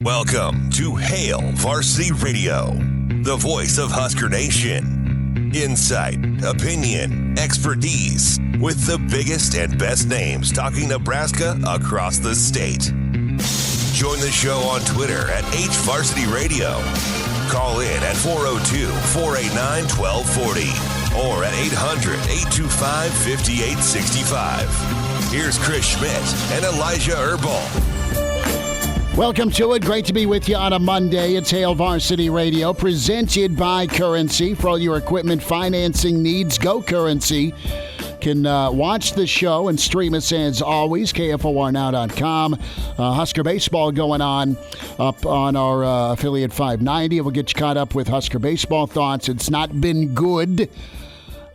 Welcome to Hail Varsity Radio, the voice of Husker Nation. Insight, opinion, expertise, with the biggest and best names talking Nebraska across the state. Join the show on Twitter at HVarsityRadio. Call in at 402-489-1240 or at 800-825-5865. Here's Chris Schmidt and Elijah Herbel. Welcome to it. Great to be with you on a Monday. It's Hail Varsity Radio, presented by Currency. For all your equipment financing needs, go Currency. Can watch the show and stream us as always, KFORnow.com. Husker Baseball going on up on our affiliate 590. We'll get you caught up with Husker Baseball thoughts. It's not been good.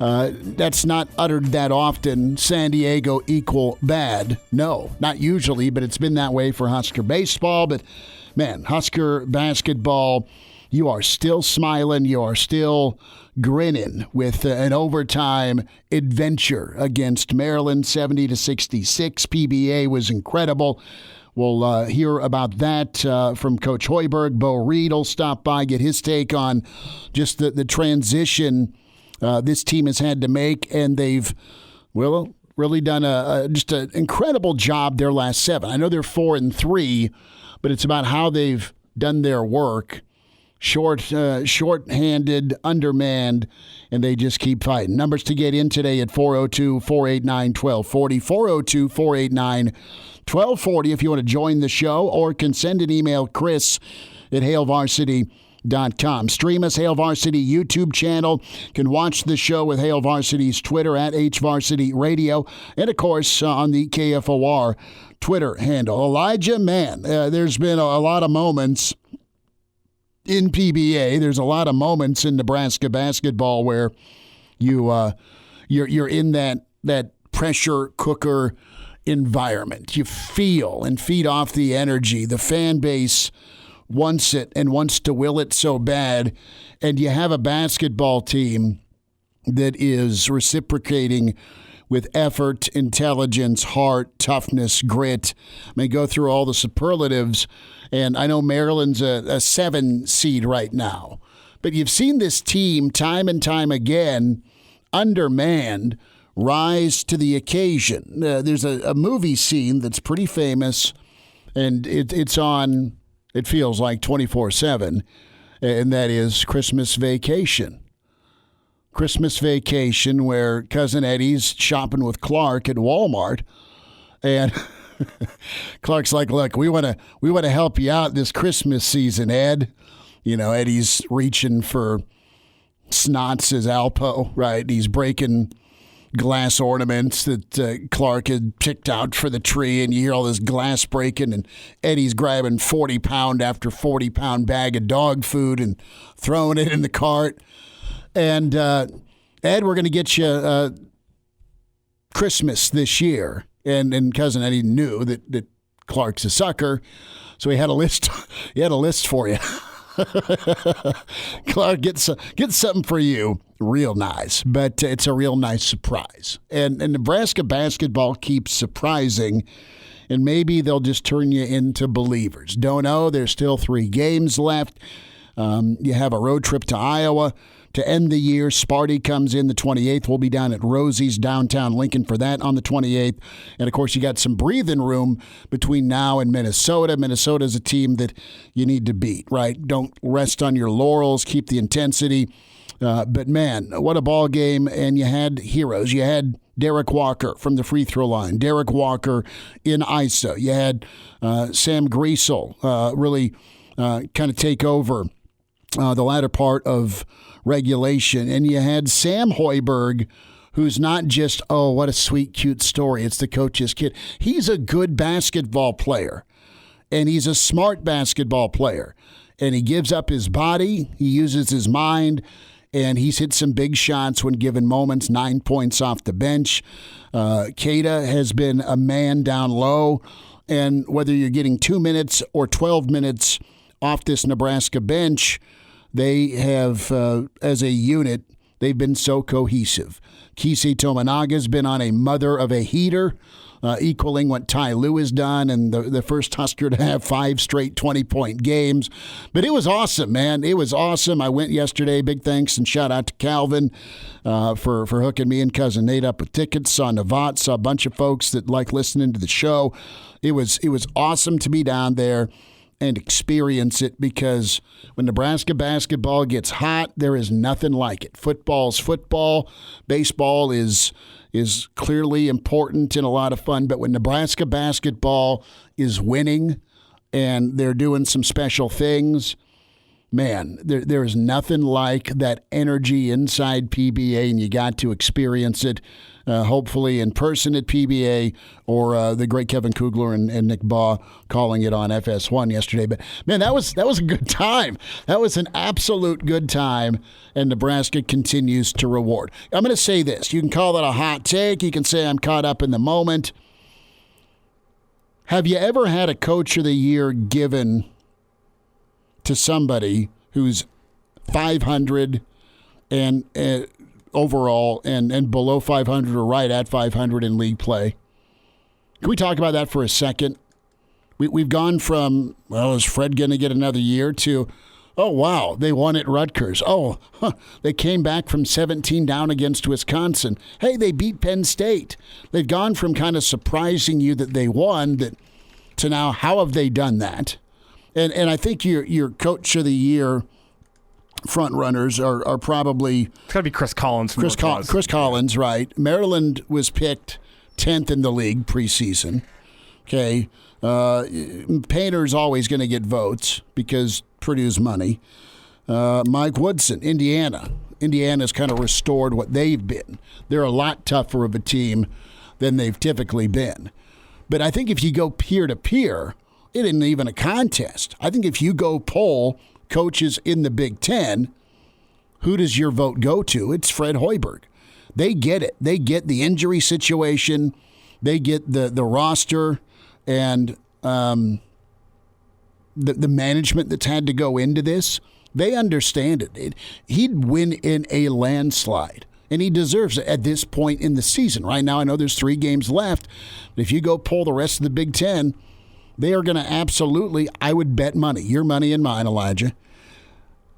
That's not uttered that often. San Diego equal bad. No, not usually, but it's been that way for Husker Baseball. But, man, Husker Basketball, you are still smiling. You are still grinning with an overtime adventure against Maryland, 70-66. PBA was incredible. We'll hear about that from Coach Hoiberg. Beau Reid will stop by, get his take on just the transition this team has had to make, and they've, well, really done just an incredible job their last 7. I know they're 4-3, but it's about how they've done their work. Short-handed, undermanned, and they just keep fighting. Numbers to get in today at 402-489-1240, 402-489-1240 if you want to join the show, or can send an email, chris@HailVarsity.com. Stream us, Hail Varsity YouTube channel. Can watch the show with Hail Varsity's Twitter at HVarsity Radio, and of course on the KFOR Twitter handle. Elijah, man, there's been a lot of moments in PBA. There's a lot of moments in Nebraska basketball where you're in that pressure cooker environment. You feel and feed off the energy. The fan base wants it and wants to will it so bad, and you have a basketball team that is reciprocating with effort, intelligence, heart, toughness, grit. I mean, go through all the superlatives, and I know Maryland's a 7 seed right now, but you've seen this team time and time again, undermanned, rise to the occasion. There's a movie scene that's pretty famous, and it's on, it feels like 24/7, and that is Christmas Vacation. Christmas Vacation, where Cousin Eddie's shopping with Clark at Walmart, and Clark's like, "Look, we want to help you out this Christmas season, Ed." You know, Eddie's reaching for Snots as Alpo, right? He's breaking glass ornaments that Clark had picked out for the tree, and you hear all this glass breaking, and Eddie's grabbing 40-pound after 40-pound bag of dog food and throwing it in the cart. And, Ed, we're going to get you Christmas this year. And Cousin Eddie knew that Clark's a sucker, so he had a list. He had a list for you. Clark, get something for you. Real nice, but it's a real nice surprise. And Nebraska basketball keeps surprising, and maybe they'll just turn you into believers. Don't know. There's still 3 games left. You have a road trip to Iowa to end the year. Sparty comes in the 28th. We'll be down at Rosie's downtown Lincoln for that on the 28th. And, of course, you got some breathing room between now and Minnesota. Minnesota's a team that you need to beat, right? Don't rest on your laurels. Keep the intensity. But, man, what a ball game. And you had heroes. You had Derek Walker from the free throw line. Derek Walker in ISO. You had Sam Griesel really kind of take over the latter part of regulation. And you had Sam Hoiberg, who's not just, oh, what a sweet, cute story. It's the coach's kid. He's a good basketball player, and he's a smart basketball player. And he gives up his body. He uses his mind. And he's hit some big shots when given moments, 9 points off the bench. Keita has been a man down low. And whether you're getting 2 minutes or 12 minutes off this Nebraska bench, they have, as a unit, They've been so cohesive. Kisei Tominaga's been on a mother of a heater, equaling what Ty Lue has done, and the first Husker to have 5 straight 20-point games. But it was awesome, man. It was awesome. I went yesterday. Big thanks and shout out to Calvin for hooking me and Cousin Nate up with tickets. Saw Navat, saw a bunch of folks that like listening to the show. It was awesome to be down there and experience it, because when Nebraska basketball gets hot, there is nothing like it. Football's football. Baseball is clearly important and a lot of fun, but when Nebraska basketball is winning and they're doing some special things, man, there is nothing like that energy inside PBA, and you got to experience it, hopefully in person at PBA, or the great Kevin Kugler and Nick Baugh calling it on FS1 yesterday. But, man, that was a good time. That was an absolute good time, and Nebraska continues to reward. I'm going to say this. You can call that a hot take. You can say I'm caught up in the moment. Have you ever had a Coach of the Year given to somebody who's 500 and overall and below 500 or right at 500 in league play? Can we talk about that for a second? We've gone from, well, is Fred going to get another year, to, oh, wow, they won at Rutgers. Oh, they came back from 17 down against Wisconsin. Hey, they beat Penn State. They've gone from kind of surprising you that they won to now, how have they done that? And I think your Coach of the Year front runners are probably... It's got to be Chris Collins. Chris Collins, right. Maryland was picked 10th in the league preseason. Okay. Painter's always going to get votes because Purdue's money. Mike Woodson, Indiana. Indiana's kind of restored what they've been. They're a lot tougher of a team than they've typically been. But I think if you go peer-to-peer, it isn't even a contest. I think if you go poll coaches in the Big Ten, who does your vote go to? It's Fred Hoiberg. They get it. They get the injury situation. They get the roster and the management that's had to go into this. They understand it. He'd win in a landslide, and he deserves it at this point in the season. Right now, I know there's 3 games left. But if you go poll the rest of the Big Ten, they are going to absolutely, I would bet money, your money and mine, Elijah,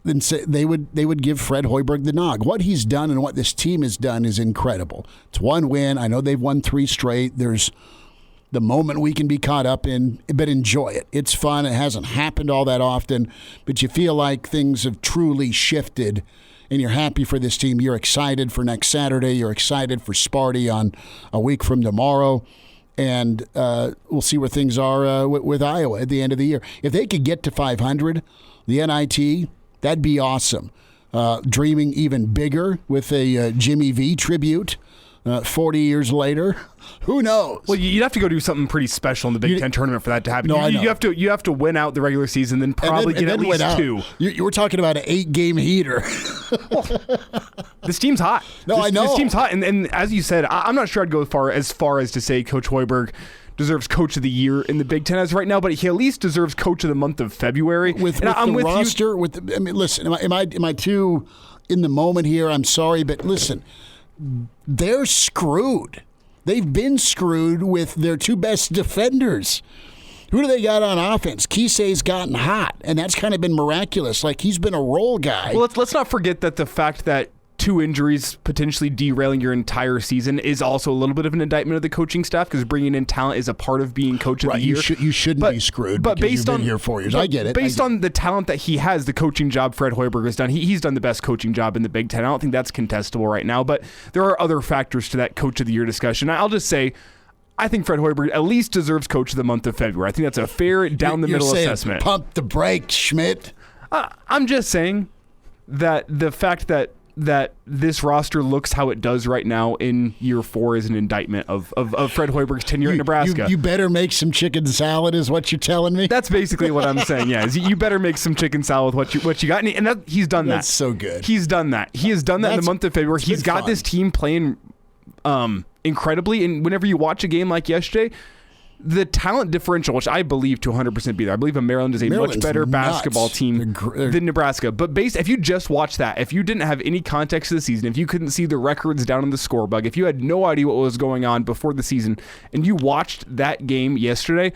then say they would give Fred Hoiberg the nod. What he's done and what this team has done is incredible. It's one win. I know they've won 3 straight. There's the moment we can be caught up in, but enjoy it. It's fun. It hasn't happened all that often, but you feel like things have truly shifted, and you're happy for this team. You're excited for next Saturday. You're excited for Sparty on a week from tomorrow. And we'll see where things are with Iowa at the end of the year. If they could get to 500, the NIT, that'd be awesome. Dreaming even bigger with a Jimmy V tribute 40 years later. Who knows? Well, you'd have to go do something pretty special in the Big Ten tournament for that to happen. No, I know. You have to win out the regular season, then probably get at least 2. You were talking about an 8-game heater. This team's hot. I know. This team's hot. And as you said, I'm not sure I'd go as far as to say Coach Hoiberg deserves Coach of the Year in the Big Ten as right now, but he at least deserves Coach of the month of February. With the roster, listen, am I too in the moment here? I'm sorry, but listen, they're screwed. They've been screwed with their 2 best defenders. Who do they got on offense? Kisei's gotten hot, and that's kind of been miraculous. Like, he's been a role guy. Well, let's not forget that the fact that 2 injuries potentially derailing your entire season is also a little bit of an indictment of the coaching staff, because bringing in talent is a part of being Coach of the Year. You shouldn't be screwed, but based you've been here 4 years. I get it. Based on the talent that he has, the coaching job Fred Hoiberg has done, he's done the best coaching job in the Big Ten. I don't think that's contestable right now, but there are other factors to that Coach of the Year discussion. I'll just say, I think Fred Hoiberg at least deserves Coach of the month of February. I think that's a fair down-the-middle assessment. Pump the brakes, Schmidt. I'm just saying that the fact that this roster looks how it does right now in year 4 is an indictment of Fred Hoiberg's tenure at Nebraska. You better make some chicken salad is what you're telling me? That's basically what I'm saying, yeah. You better make some chicken salad with what you got. And he's done that. That's so good. He's done that. He has done that in the month of February. He's got this team playing incredibly, and whenever you watch a game like yesterday, the talent differential, which I believe to 100% be there. I believe Maryland is a Maryland's much better nuts. basketball team than Nebraska. But if you just watch that, if you didn't have any context of the season, if you couldn't see the records down on the scorebook, if you had no idea what was going on before the season, and you watched that game yesterday,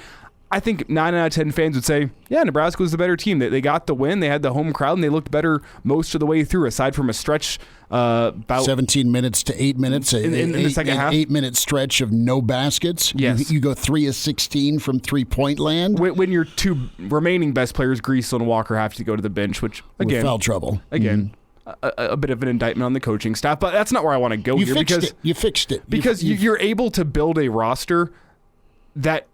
I think 9 out of 10 fans would say, yeah, Nebraska was the better team. They got the win. They had the home crowd, and they looked better most of the way through, aside from a stretch about 17 minutes to 8 minutes in the second half. 8-minute stretch of no baskets. Yes. You go 3 of 16 from three-point land. When your two remaining best players, Greasel and Walker, have to go to the bench, which, again, with foul trouble. Again, a bit of an indictment on the coaching staff. But that's not where I want to go here. You fixed it. Because you're able to build a roster that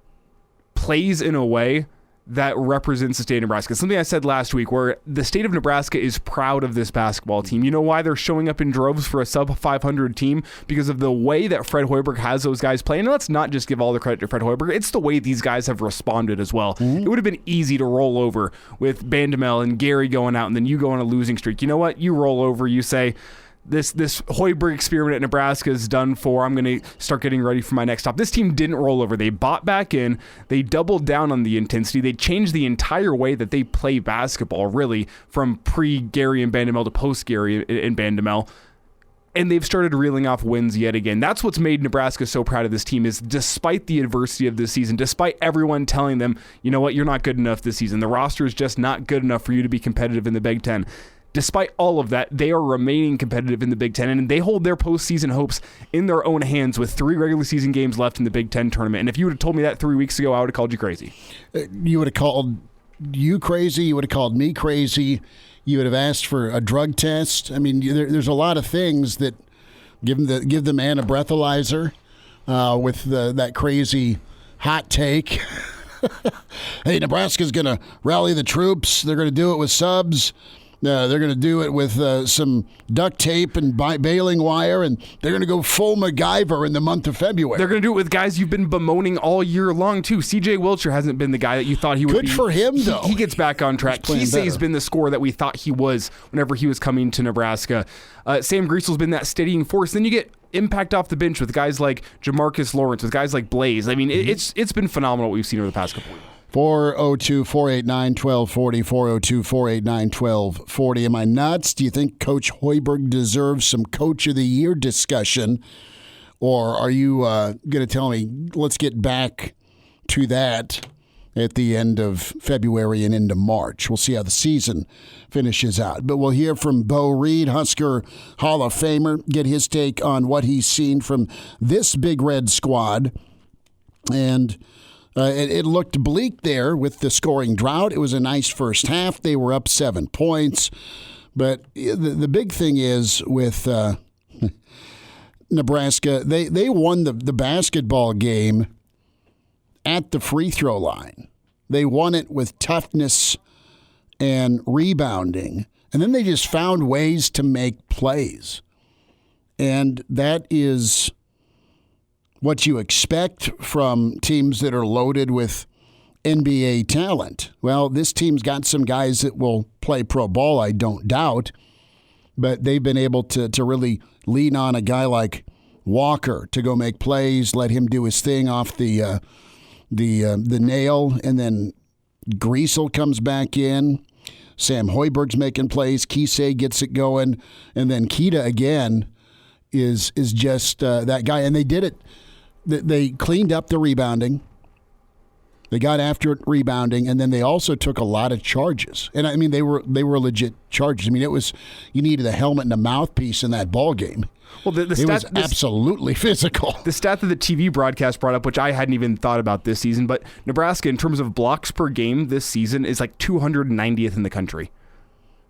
plays in a way that represents the state of Nebraska. Something I said last week, where the state of Nebraska is proud of this basketball team. You know why they're showing up in droves for a sub-500 team? Because of the way that Fred Hoiberg has those guys playing. And let's not just give all the credit to Fred Hoiberg. It's the way these guys have responded as well. It would have been easy to roll over with Bandamel and Gary going out, and then you go on a losing streak. You know what? You roll over, you say, This Hoiberg experiment at Nebraska is done for. I'm going to start getting ready for my next stop. This team didn't roll over. They bought back in. They doubled down on the intensity. They changed the entire way that they play basketball, really, from pre-Gary and Bandamel to post-Gary and Bandamel. And they've started reeling off wins yet again. That's what's made Nebraska so proud of this team, is despite the adversity of this season, despite everyone telling them, you know what, you're not good enough this season. The roster is just not good enough for you to be competitive in the Big Ten. Despite all of that, they are remaining competitive in the Big Ten, and they hold their postseason hopes in their own hands with 3 regular season games left in the Big Ten tournament. And if you would have told me that 3 weeks ago, I would have called you crazy. You would have called you crazy. You would have called me crazy. You would have asked for a drug test. I mean, there's a lot of things that give the man a breathalyzer with that crazy hot take. Hey, Nebraska's going to rally the troops. They're going to do it with subs. They're going to do it with some duct tape and baling wire, and they're going to go full MacGyver in the month of February. They're going to do it with guys you've been bemoaning all year long, too. C.J. Wilcher hasn't been the guy that you thought he would be. Good for him, though. He gets back on track. Kisei's been the scorer that we thought he was whenever he was coming to Nebraska. Sam Griesel's been that steadying force. Then you get impact off the bench with guys like Jamarcus Lawrence, with guys like Blaze. I mean, it's been phenomenal what we've seen over the past couple weeks. 402-489-1240, 402-489-1240. Am I nuts? Do you think Coach Hoiberg deserves some Coach of the Year discussion? Or are you going to tell me, let's get back to that at the end of February and into March? We'll see how the season finishes out. But we'll hear from Beau Reid, Husker Hall of Famer, get his take on what he's seen from this Big Red squad. And it looked bleak there with the scoring drought. It was a nice first half. They were up 7 points. But the big thing is with Nebraska, they won the basketball game at the free throw line. They won it with toughness and rebounding. And then they just found ways to make plays. And that is what you expect from teams that are loaded with NBA talent. Well, this team's got some guys that will play pro ball, I don't doubt, but they've been able to really lean on a guy like Walker to go make plays, let him do his thing off the nail, and then Greasel comes back in. Sam Hoiberg's making plays. Kisei gets it going, and then Keita again is just that guy, and they did it. They cleaned up the rebounding. They got after it rebounding, and then they also took a lot of charges. And I mean, they were legit charges. I mean, it was, you needed a helmet and a mouthpiece in that ball game. Well, it was absolutely physical. The stat that the TV broadcast brought up, which I hadn't even thought about this season, but Nebraska, in terms of blocks per game this season, is like 290th in the country.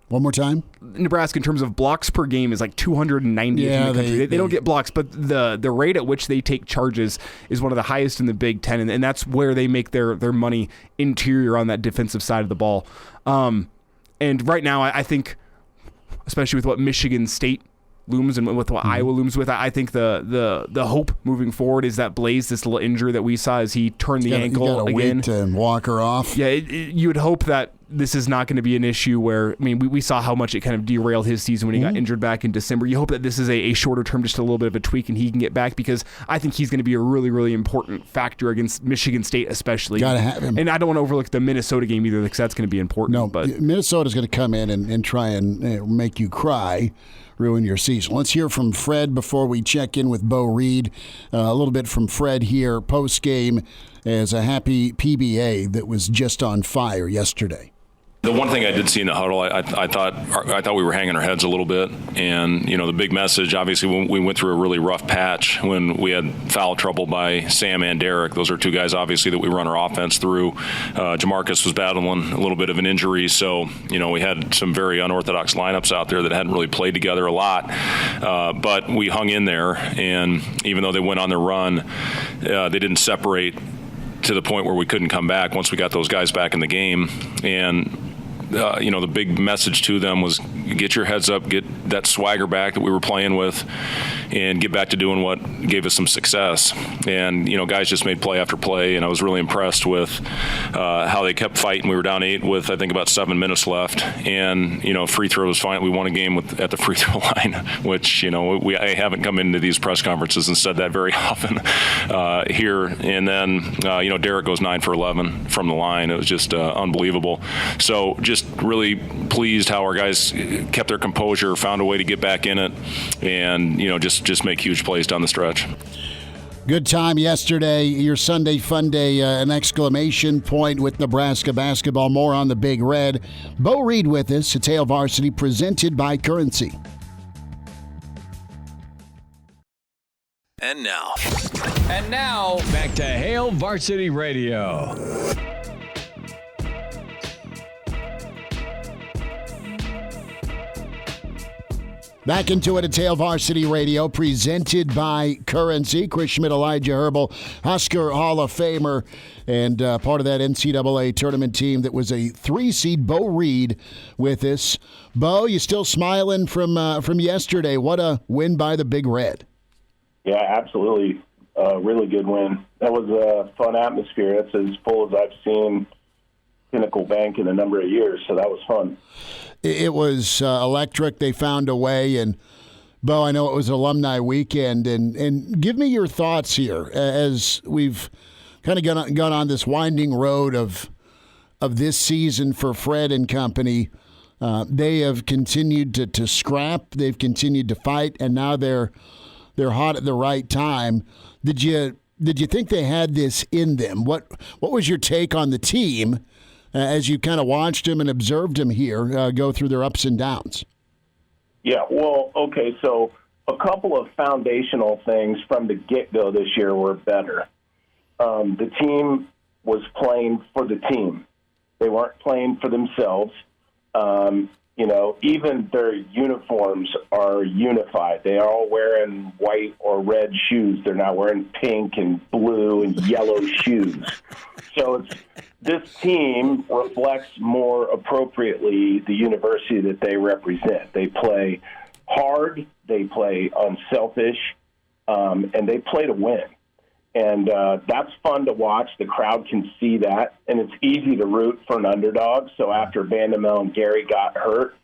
One more time? Nebraska, in terms of blocks per game, is like 290th in the country. They don't get blocks, but the rate at which they take charges is one of the highest in the Big Ten, and that's where they make their money interior on that defensive side of the ball. And right now, I think, especially with what Michigan State looms and with what Iowa looms with, I think the hope moving forward is that Blaze, this little injury that we saw as he turned the ankle again. Wait to walk her off. Yeah, you would hope that this is not going to be an issue where, I mean, we saw how much it kind of derailed his season when he got injured back in December. You hope that this is a shorter term, just a little bit of a tweak, and he can get back, because I think he's going to be a really, really important factor against Michigan State especially. Got to have him. And I don't want to overlook the Minnesota game either, because that's going to be important. No, but Minnesota's going to come in and try and make you cry, ruin your season. Let's hear from Fred before we check in with Beau Reid. A little bit from Fred here post-game as a happy PBA that was just on fire yesterday. The one thing I did see in the huddle, I thought we were hanging our heads a little bit, and the big message. Obviously, when we went through a really rough patch when we had foul trouble by Sam and Derek. Those are two guys, obviously, that we run our offense through. Jamarcus was battling a little bit of an injury, so we had some very unorthodox lineups out there that hadn't really played together a lot. But we hung in there, and even though they went on their run, they didn't separate to the point where we couldn't come back once we got those guys back in the game. And the big message to them was get your heads up, get that swagger back that we were playing with, and get back to doing what gave us some success. And, guys just made play after play, and I was really impressed with how they kept fighting. We were down 8 with, I think, about 7 minutes left. And, free throw was fine. We won a game at the free throw line, which, I haven't come into these press conferences and said that very often here. And then, Derek goes 9 for 11 from the line. It was just unbelievable. So just really pleased how our guys kept their composure, found a way to get back in it, and just make huge plays down the stretch. Good time yesterday. Your Sunday Fun Day, an exclamation point with Nebraska basketball. More on the Big Red. Beau Reid with us. It's Hail Varsity, presented by Currency. And now, back to Hail Varsity Radio. Back into it at Hail Varsity Radio, presented by Currency. Schmidt, Elijah Herbel, Husker Hall of Famer, and part of that NCAA tournament team that was a 3-seed. Beau Reid with us. Beau, you still smiling from yesterday? What a win by the Big Red. Yeah, absolutely. Really good win. That was a fun atmosphere. It's as full as I've seen Pinnacle Bank in a number of years, so that was fun. It was electric. They found a way. And, Beau, I know it was alumni weekend. And give me your thoughts here as we've kind of gone on this winding road of this season for Fred and company. They have continued to scrap. They've continued to fight, and now they're hot at the right time. Did you think they had this in them? What was your take on the team as you kind of watched them and observed them here go through their ups and downs? Yeah, well, okay, so a couple of foundational things from the get-go this year were better. The team was playing for the team. They weren't playing for themselves. Even their uniforms are unified. They are all wearing white or red shoes. They're not wearing pink and blue and yellow shoes. So this team reflects more appropriately the university that they represent. They play hard, they play unselfish, and they play to win. And that's fun to watch. The crowd can see that, and it's easy to root for an underdog. So after Vandemel and Gary got hurt,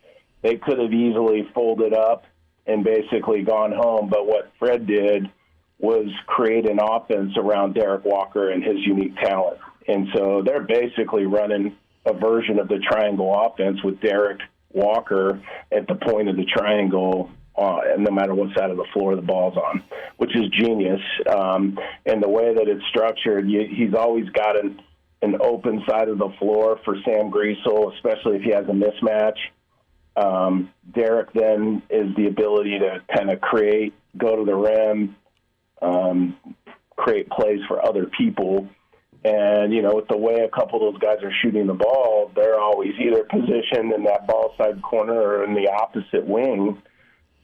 they could have easily folded up and basically gone home. But what Fred did was create an offense around Derek Walker and his unique talent. And so they're basically running a version of the triangle offense with Derek Walker at the point of the triangle, and no matter what side of the floor the ball's on, which is genius. And the way that it's structured, he's always got an open side of the floor for Sam Griesel, especially if he has a mismatch. Derek then is the ability to kind of go to the rim, create plays for other people. And, with the way a couple of those guys are shooting the ball, they're always either positioned in that ball side corner or in the opposite wing.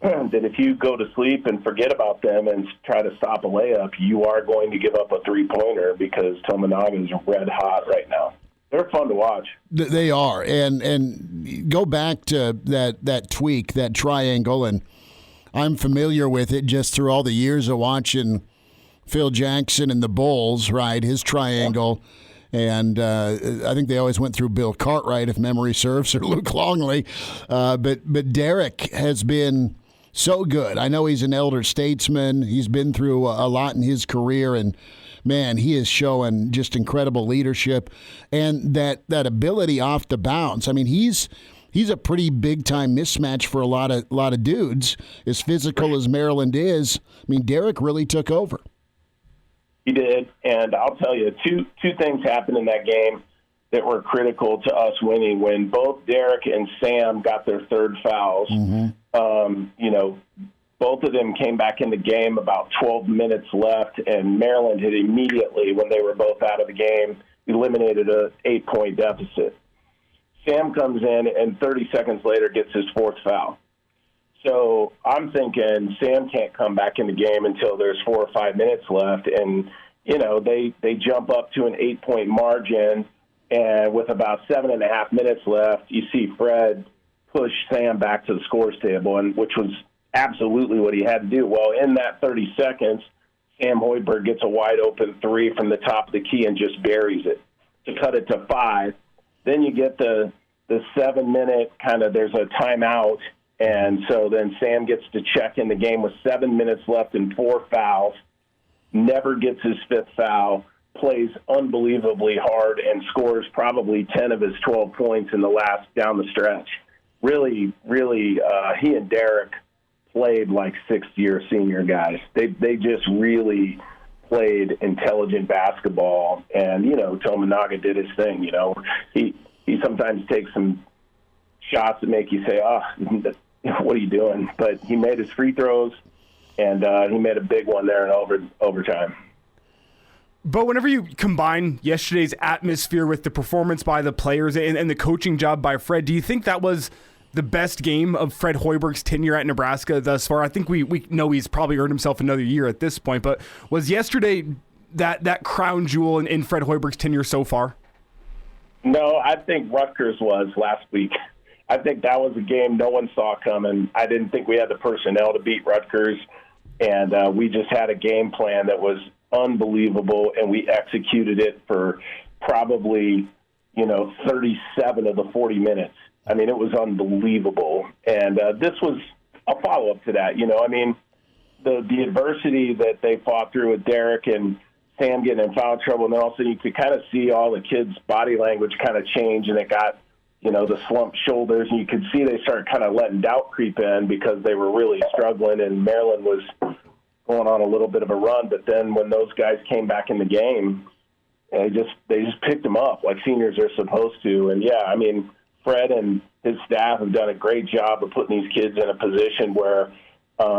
That if you go to sleep and forget about them and try to stop a layup, you are going to give up a three-pointer because Tominaga is red hot right now. They're fun to watch. They are. And go back to that tweak, that triangle, and I'm familiar with it just through all the years of watching Phil Jackson and the Bulls, right, his triangle. And I think they always went through Bill Cartwright, if memory serves, or Luke Longley. But Derek has been so good. I know he's an elder statesman. He's been through a lot in his career, and man, he is showing just incredible leadership and that ability off the bounce. I mean, he's a pretty big time mismatch for a lot of dudes. As physical as Maryland is, I mean, Derek really took over. He did, and I'll tell you, two things happened in that game that were critical to us winning. When both Derek and Sam got their third fouls, both of them came back in the game about 12 minutes left, and Maryland had immediately, when they were both out of the game, eliminated an 8-point deficit. Sam comes in and 30 seconds later gets his fourth foul. So I'm thinking Sam can't come back in the game until there's 4 or 5 minutes left. And, they jump up to an 8-point margin. And with about 7.5 minutes left, you see Fred push Sam back to the scores table, which was absolutely what he had to do. Well, in that 30 seconds, Sam Hoiberg gets a wide open three from the top of the key and just buries it to cut it to 5. Then you get the 7-minute there's a timeout. And so then Sam gets to check in the game with 7 minutes left and 4 fouls, never gets his 5th foul, plays unbelievably hard, and scores probably 10 of his 12 points in the last down the stretch. Really, he and Derek played like sixth-year senior guys. They just really played intelligent basketball. And, Tominaga did his thing. He sometimes takes some shots that make you say, what are you doing? But he made his free throws, and he made a big one there in overtime. But whenever you combine yesterday's atmosphere with the performance by the players and the coaching job by Fred, do you think that was the best game of Fred Hoiberg's tenure at Nebraska thus far? I think we know he's probably earned himself another year at this point, but was yesterday that crown jewel in Fred Hoiberg's tenure so far? No, I think Rutgers was last week. I think that was a game no one saw coming. I didn't think we had the personnel to beat Rutgers, and we just had a game plan that was unbelievable, and we executed it for probably, 37 of the 40 minutes. I mean, it was unbelievable. And this was a follow-up to that. The adversity that they fought through with Derek and Sam getting in foul trouble, and then also you could kind of see all the kids' body language kind of change, and it got, the slumped shoulders, and you could see they started kind of letting doubt creep in because they were really struggling, and Maryland was going on a little bit of a run. But then when those guys came back in the game, they just picked them up like seniors are supposed to. And, Fred and his staff have done a great job of putting these kids in a position where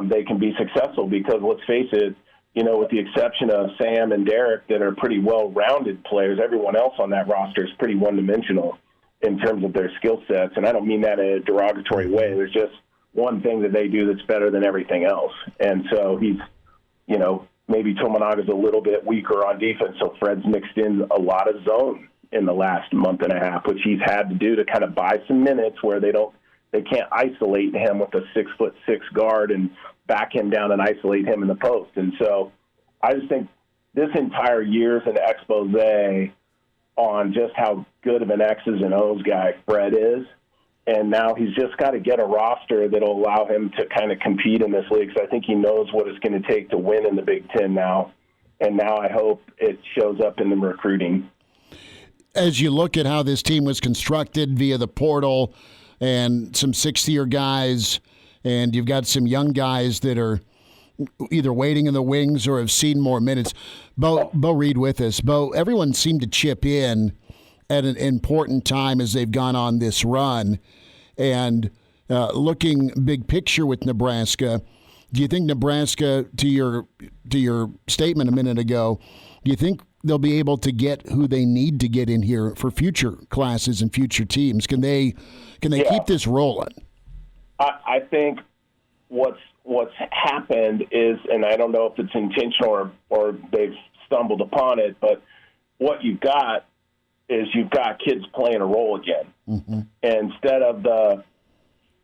they can be successful because, let's face it, with the exception of Sam and Derek that are pretty well-rounded players, everyone else on that roster is pretty one-dimensional in terms of their skill sets. And I don't mean that in a derogatory way. There's just one thing that they do that's better than everything else. And so he's, maybe Tominaga's a little bit weaker on defense, so Fred's mixed in a lot of zone in the last month and a half, which he's had to do to kind of buy some minutes where they can't isolate him with a 6'6" guard and back him down and isolate him in the post. And so I just think this entire year is an expose on just how good of an X's and O's guy Fred is. And now he's just got to get a roster that will allow him to kind of compete in this league. So I think he knows what it's going to take to win in the Big Ten now. And now I hope it shows up in the recruiting. As you look at how this team was constructed via the portal and some sixth-year guys, and you've got some young guys that are either waiting in the wings or have seen more minutes. Beau Reid with us. Beau, everyone seemed to chip in at an important time as they've gone on this run. And looking big picture with Nebraska, do you think Nebraska, to your statement a minute ago, do you think they'll be able to get who they need to get in here for future classes and future teams? Can they keep this rolling? I think what's happened is, and I don't know if it's intentional or they've stumbled upon it, but what you've got is you've got kids playing a role again. Mm-hmm. Instead of the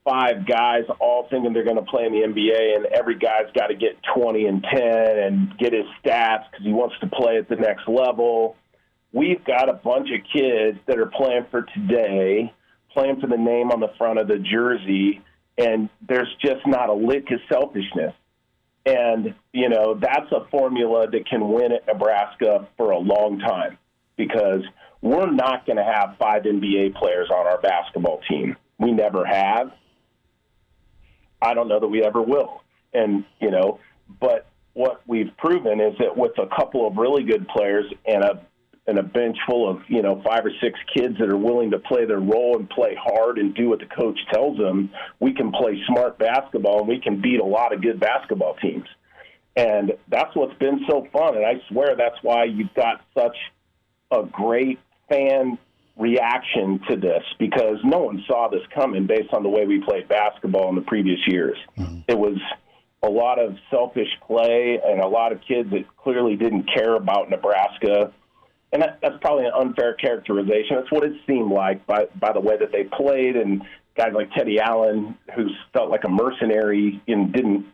5 guys all thinking they're going to play in the NBA and every guy's got to get 20 and 10 and get his stats because he wants to play at the next level, we've got a bunch of kids that are playing for today, playing for the name on the front of the jersey, and there's just not a lick of selfishness. And, that's a formula that can win at Nebraska for a long time, because we're not going to have 5 NBA players on our basketball team. We never have. I don't know that we ever will. And, but what we've proven is that with a couple of really good players and a bench full of, 5 or 6 kids that are willing to play their role and play hard and do what the coach tells them, we can play smart basketball and we can beat a lot of good basketball teams. And that's what's been so fun. And I swear that's why you've got such a great fan reaction to this, because no one saw this coming based on the way we played basketball in the previous years. Mm-hmm. It was a lot of selfish play and a lot of kids that clearly didn't care about Nebraska. And that's probably an unfair characterization. That's what it seemed like by the way that they played, and guys like Teddy Allen, who felt like a mercenary and didn't,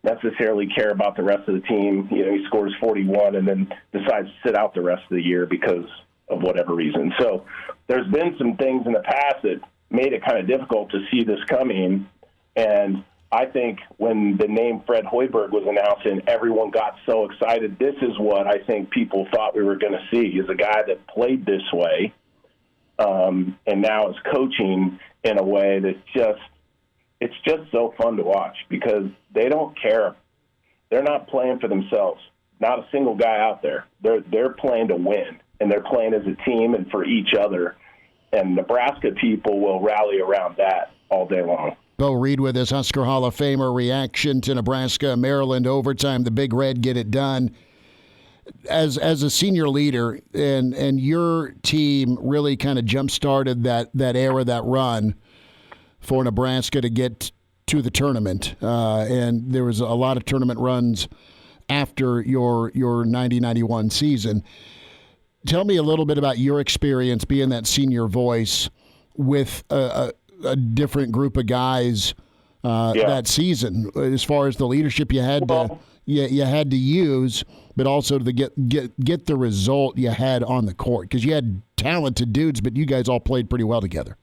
necessarily care about the rest of the team. He scores 41 and then decides to sit out the rest of the year because of whatever reason. So there's been some things in the past that made it kind of difficult to see this coming. And I think when the name Fred Hoiberg was announced and everyone got so excited, this is what I think people thought we were going to see, is a guy that played this way and now is coaching in a way that's it's just so fun to watch, because they don't care. They're not playing for themselves. Not a single guy out there. They're playing to win, and they're playing as a team and for each other. And Nebraska people will rally around that all day long. Beau Reid with us, Husker Hall of Famer. Reaction to Nebraska, Maryland overtime. The Big Red get it done. As a senior leader, and your team really kind of jump-started that era, that run for Nebraska to get to the tournament. And there was a lot of tournament runs after your 90-91 season. Tell me a little bit about your experience being that senior voice with a different group of guys that season, as far as the leadership you had you had to use, but also to get the result you had on the court, because you had talented dudes, but you guys all played pretty well together.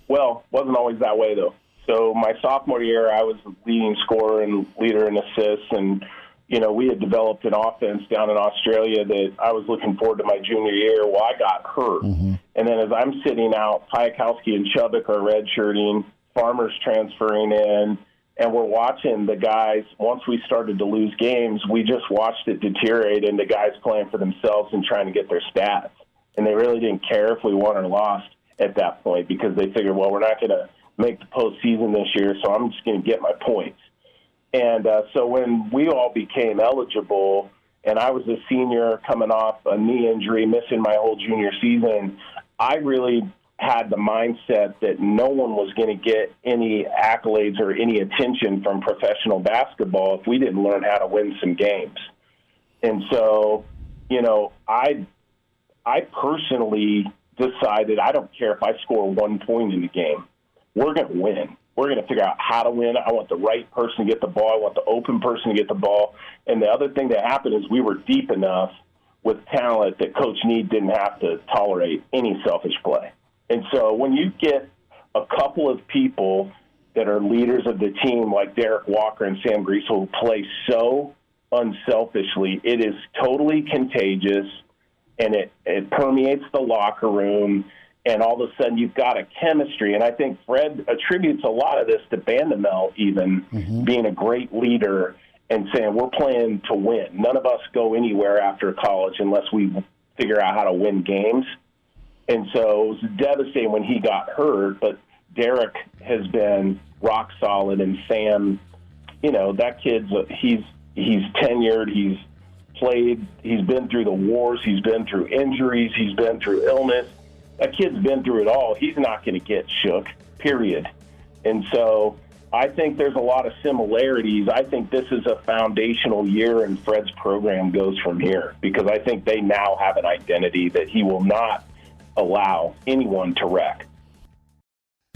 Well, wasn't always that way, though. So my sophomore year, I was the leading scorer and leader in assists, and, we had developed an offense down in Australia that I was looking forward to my junior year. Well, I got hurt. Mm-hmm. And then as I'm sitting out, Piakowski and Chubbuck are redshirting, Farmer's transferring in, and we're watching the guys. Once we started to lose games, we just watched it deteriorate into guys playing for themselves and trying to get their stats. And they really didn't care if we won or lost at that point, because they figured, well, we're not going to make the postseason this year, so I'm just going to get my points. And so when we all became eligible, and I was a senior coming off a knee injury, missing my whole junior season, I really had the mindset that no one was going to get any accolades or any attention from professional basketball if we didn't learn how to win some games. And so, I personally decided I don't care if I score 1 point in the game. We're going to win. We're going to figure out how to win. I want the right person to get the ball. I want the open person to get the ball. And the other thing that happened is we were deep enough with talent that Coach Need didn't have to tolerate any selfish play. And so when you get a couple of people that are leaders of the team like Derek Walker and Sam Griesel who play so unselfishly, it is totally contagious, and it permeates the locker room, and all of a sudden you've got a chemistry. And I think Fred attributes a lot of this to Bandamel even being a great leader and saying, we're playing to win. None of us go anywhere after college unless we figure out how to win games. And so it was devastating when he got hurt, but Derek has been rock solid, and Sam, that kid's he's tenured, he's played, he's been through the wars, he's been through injuries, he's been through illness. That kid's been through it all. He's not going to get shook, period. And so I think there's a lot of similarities. I think this is a foundational year, and Fred's program goes from here, because I think they now have an identity that he will not allow anyone to wreck.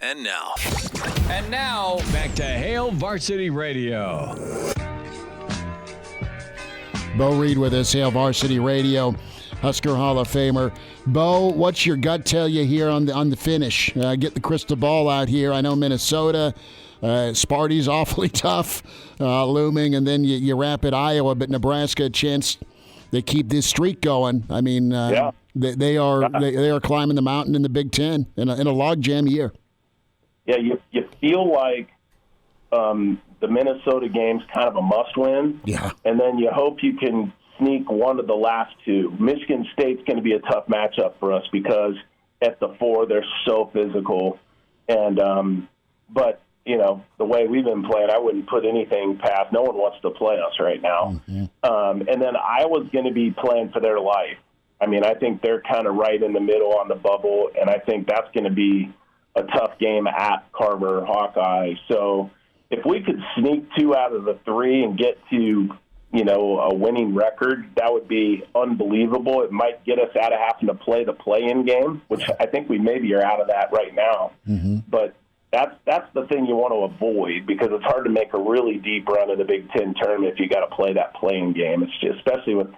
And now, back to Hail Varsity Radio. Beau Reid with us, Hail Varsity Radio. Husker Hall of Famer. Beau, what's your gut tell you here on the finish? Get the crystal ball out here. I know Minnesota, Sparty's awfully tough, looming, and then you wrap at Iowa, but Nebraska, a chance they keep this streak going. I mean, they are climbing the mountain in the Big Ten in a logjam year. Yeah, you feel like the Minnesota game's kind of a must-win. Yeah. And then you hope you can sneak one of the last two. Michigan State's going to be a tough matchup for us because at the 4 they're so physical. And but, the way we've been playing, I wouldn't put anything past. No one wants to play us right now. Mm-hmm. And then Iowa's going to be playing for their life. I mean, I think they're kind of right in the middle on the bubble, and I think that's going to be a tough game at Carver Hawkeye. So if we could sneak 2 out of the 3 and get to, a winning record, that would be unbelievable. It might get us out of having to play the play-in game, which I think we maybe are out of that right now. Mm-hmm. But that's the thing you want to avoid because it's hard to make a really deep run in the Big Ten tournament if you got to play that play-in game. It's just, especially with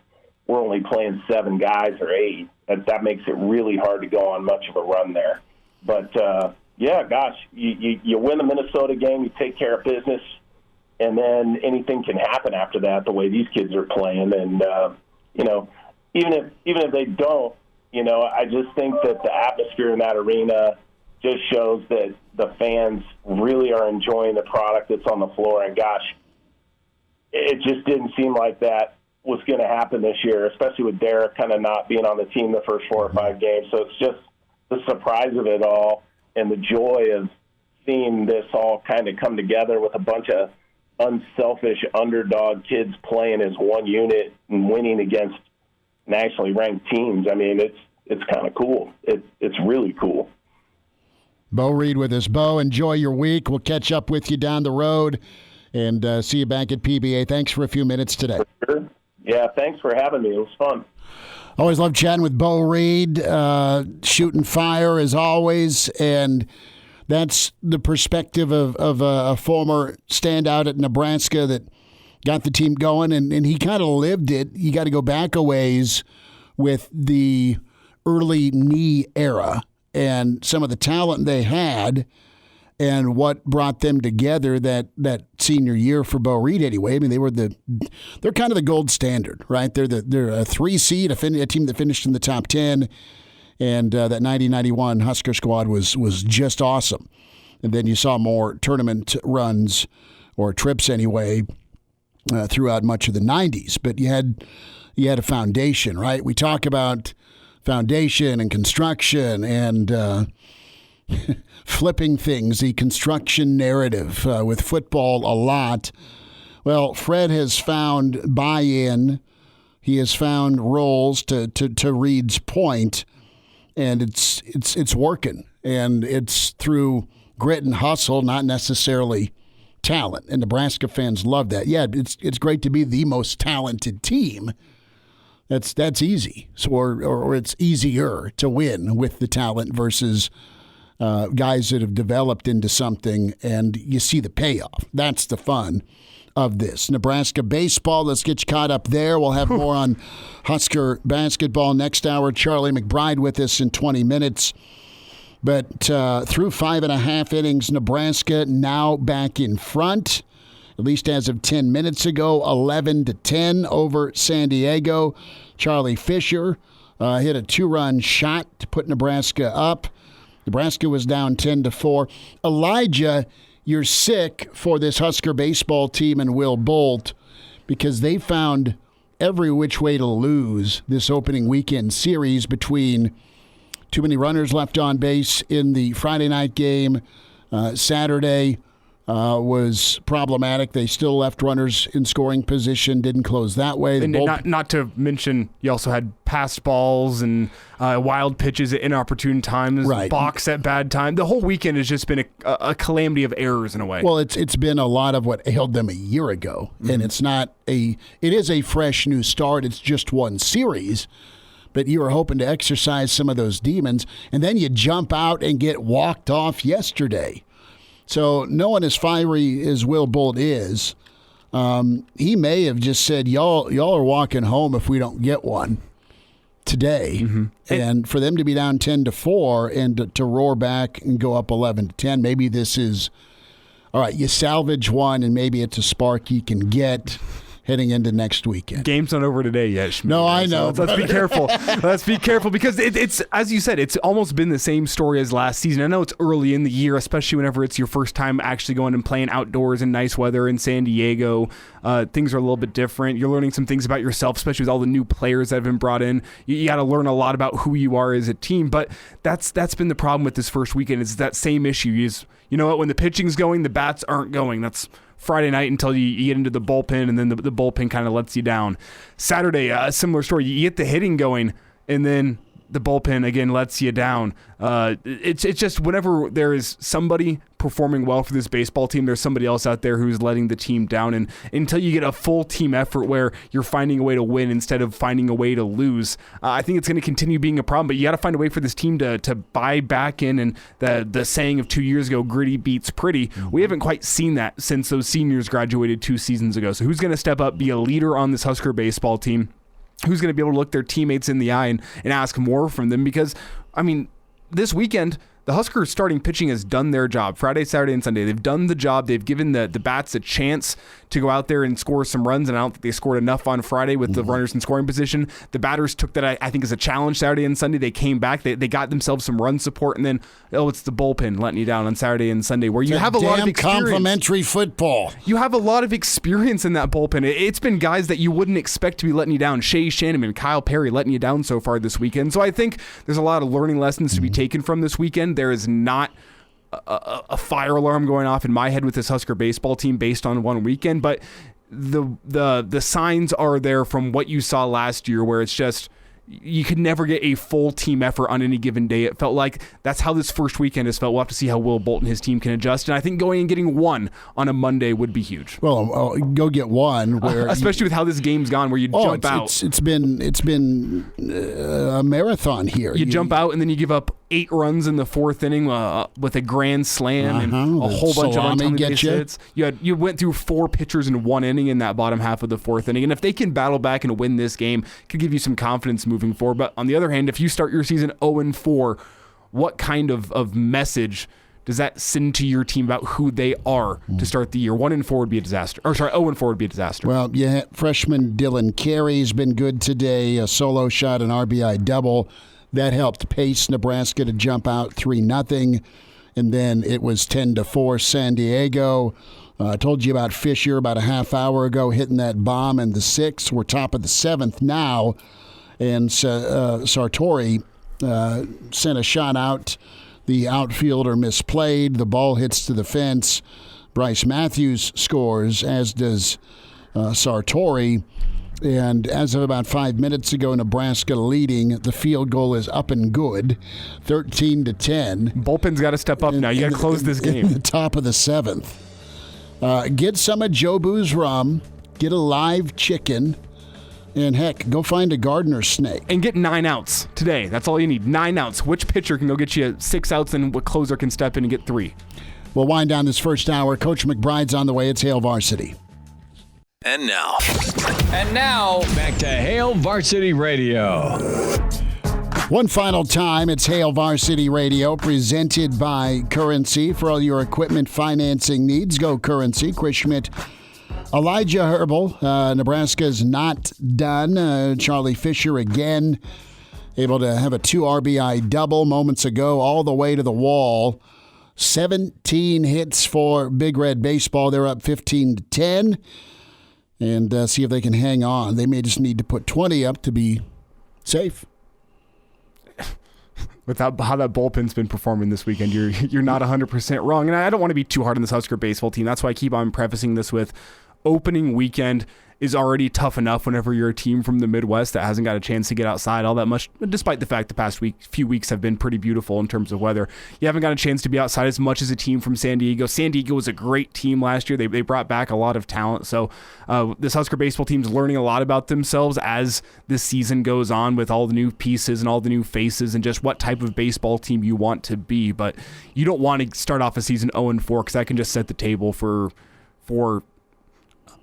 we're only playing 7 guys or 8. That makes it really hard to go on much of a run there. But, you win the Minnesota game, you take care of business, and then anything can happen after that the way these kids are playing. And, even if they don't, I just think that the atmosphere in that arena just shows that the fans really are enjoying the product that's on the floor. And, gosh, it just didn't seem like that was going to happen this year, especially with Derek kind of not being on the team the first 4 or 5 games. So it's just the surprise of it all and the joy of seeing this all kind of come together with a bunch of unselfish underdog kids playing as one unit and winning against nationally ranked teams. I mean, it's kind of cool. It's really cool. Beau Reid with us. Beau, enjoy your week. We'll catch up with you down the road and see you back at PBA. Thanks for a few minutes today. For sure. Yeah, thanks for having me. It was fun. Always love chatting with Beau Reid, shooting fire as always, and that's the perspective of a former standout at Nebraska that got the team going, and he kind of lived it. You got to go back a ways with the early knee era and some of the talent they had and what brought them together that senior year for Beau Reid anyway. I mean, they're kind of the gold standard, right? They're a 3 seed, a team that finished in the top 10, and that 90-91 Husker squad was just awesome. And then you saw more tournament runs or trips anyway throughout much of the 90s. But you had a foundation, right? We talk about foundation and construction and flipping things, the construction narrative with football a lot. Well, Fred has found buy-in. He has found roles to Reid's point, and it's working. And it's through grit and hustle, not necessarily talent. And Nebraska fans love that. Yeah, it's great to be the most talented team. That's easy. So, or it's easier to win with the talent versus guys that have developed into something, and you see the payoff. That's the fun of this. Nebraska baseball, let's get you caught up there. We'll have more on Husker basketball next hour. Charlie McBride with us in 20 minutes. But through 5.5 innings, Nebraska now back in front, at least as of 10 minutes ago, 11-10 over San Diego. Charlie Fisher hit a 2-run shot to put Nebraska up. Nebraska was down 10-4. Elijah, you're sick for this Husker baseball team and Will Bolt because they found every which way to lose this opening weekend series between too many runners left on base in the Friday night game. Saturday was problematic. They still left runners in scoring position, didn't close that way. And not to mention, you also had passed balls and wild pitches at inopportune times, right. Balks at bad time. The whole weekend has just been a calamity of errors in a way. Well, it's been a lot of what ailed them a year ago, and it is a fresh new start. It's just one series, but you were hoping to exercise some of those demons, and then you jump out and get walked off yesterday. So no one as fiery as Will Bolt is. He may have just said, y'all are walking home if we don't get one. today, and for them to be down 10-4 and to roar back and go up 11-10, maybe this is all right. You salvage one, and maybe it's a spark you can get heading into next weekend. Game's not over today yet, Schmidt. No, I know. So let's be careful. Let's be careful because it's, as you said, it's almost been the same story as last season. I know it's early in the year, especially whenever it's your first time actually going and playing outdoors in nice weather in San Diego. Things are a little bit different. You're learning some things about yourself, especially with all the new players that have been brought in. You got to learn a lot about who you are as a team. But that's been the problem with this first weekend. It's that same issue. You know what? When the pitching's going, the bats aren't going. That's Friday night until you get into the bullpen, and then the bullpen kind of lets you down. Saturday, a similar story. You get the hitting going, and then the bullpen, again, lets you down. It's just whenever there is somebody performing well for this baseball team, there's somebody else out there who's letting the team down. And until you get a full team effort where you're finding a way to win instead of finding a way to lose, I think it's going to continue being a problem. But you got to find a way for this team to buy back in. And the saying of 2 years ago, gritty beats pretty, we haven't quite seen that since those seniors graduated 2 seasons ago. So who's going to step up, be a leader on this Husker baseball team? Who's going to be able to look their teammates in the eye and ask more from them? Because, I mean, this weekend, the Huskers starting pitching has done their job. Friday, Saturday, and Sunday. They've done the job. They've given the bats a chance to go out there and score some runs, and I don't think they scored enough on Friday with the runners in scoring position. The batters took that, I think, as a challenge Saturday and Sunday. They came back. They got themselves some run support, and then, it's the bullpen letting you down on Saturday and Sunday, where you have a lot of experience. Complimentary football. You have a lot of experience in that bullpen. It's been guys that you wouldn't expect to be letting you down. Shea Shanneman, Kyle Perry letting you down so far this weekend. So I think there's a lot of learning lessons to be taken from this weekend. There is not a fire alarm going off in my head with this Husker baseball team based on one weekend, but the signs are there from what you saw last year, where it's just you could never get a full team effort on any given day. It felt like that's how this first weekend has felt. We'll have to see how Will Bolton, his team, can adjust. And I think going and getting one on a Monday would be huge. Well, go get one, where especially with how this game's gone, where you jump out. It's been a marathon here. You jump out and then you give up 8 runs in the 4th inning with a grand slam and a whole bunch of untimely base hits. You went through 4 pitchers in 1 inning in that bottom half of the 4th inning. And if they can battle back and win this game, it could give you some confidence moving forward. But on the other hand, if you start your season 0-4, what kind of message does that send to your team about who they are to start the year? 1-4 would be a disaster. 0-4 would be a disaster. Well, freshman Dylan Carey's been good today. A solo shot, an RBI double. That helped pace Nebraska to jump out 3-0. And then it was 10-4 San Diego. I told you about Fisher about a half hour ago hitting that bomb in the 6th. We're top of the 7th now. And Sartori sent a shot out. The outfielder misplayed. The ball hits to the fence. Bryce Matthews scores, as does Sartori. And as of about 5 minutes ago, Nebraska leading. The field goal is up and good, 13-10. Bullpen's got to step up now. You got to close this game. In the top of the 7th. Get some of Joe Boo's rum. Get a live chicken. And heck, go find a gardener snake. And get 9 outs today. That's all you need. 9 outs. Which pitcher can go get you 6 outs and what closer can step in and get 3? We'll wind down this first hour. Coach McBride's on the way. It's Hail Varsity. And now, back to Hail Varsity Radio. One final time, it's Hail Varsity Radio, presented by Currency. For all your equipment financing needs, go Currency. Chris Schmidt, Elijah Herbel. Nebraska's not done. Charlie Fisher again, able to have a 2 RBI double moments ago, all the way to the wall. 17 hits for Big Red Baseball. They're up 15-10. And see if they can hang on. They may just need to put 20 up to be safe. With how that bullpen's been performing this weekend, you're not 100% wrong. And I don't want to be too hard on this Husker baseball team. That's why I keep on prefacing this with opening weekend is already tough enough whenever you're a team from the Midwest that hasn't got a chance to get outside all that much, despite the fact the past few weeks have been pretty beautiful in terms of weather. You haven't got a chance to be outside as much as a team from San Diego. San Diego was a great team last year. They brought back a lot of talent. So this Husker baseball team's learning a lot about themselves as this season goes on with all the new pieces and all the new faces and just what type of baseball team you want to be. But you don't want to start off a season 0-4 because that can just set the table for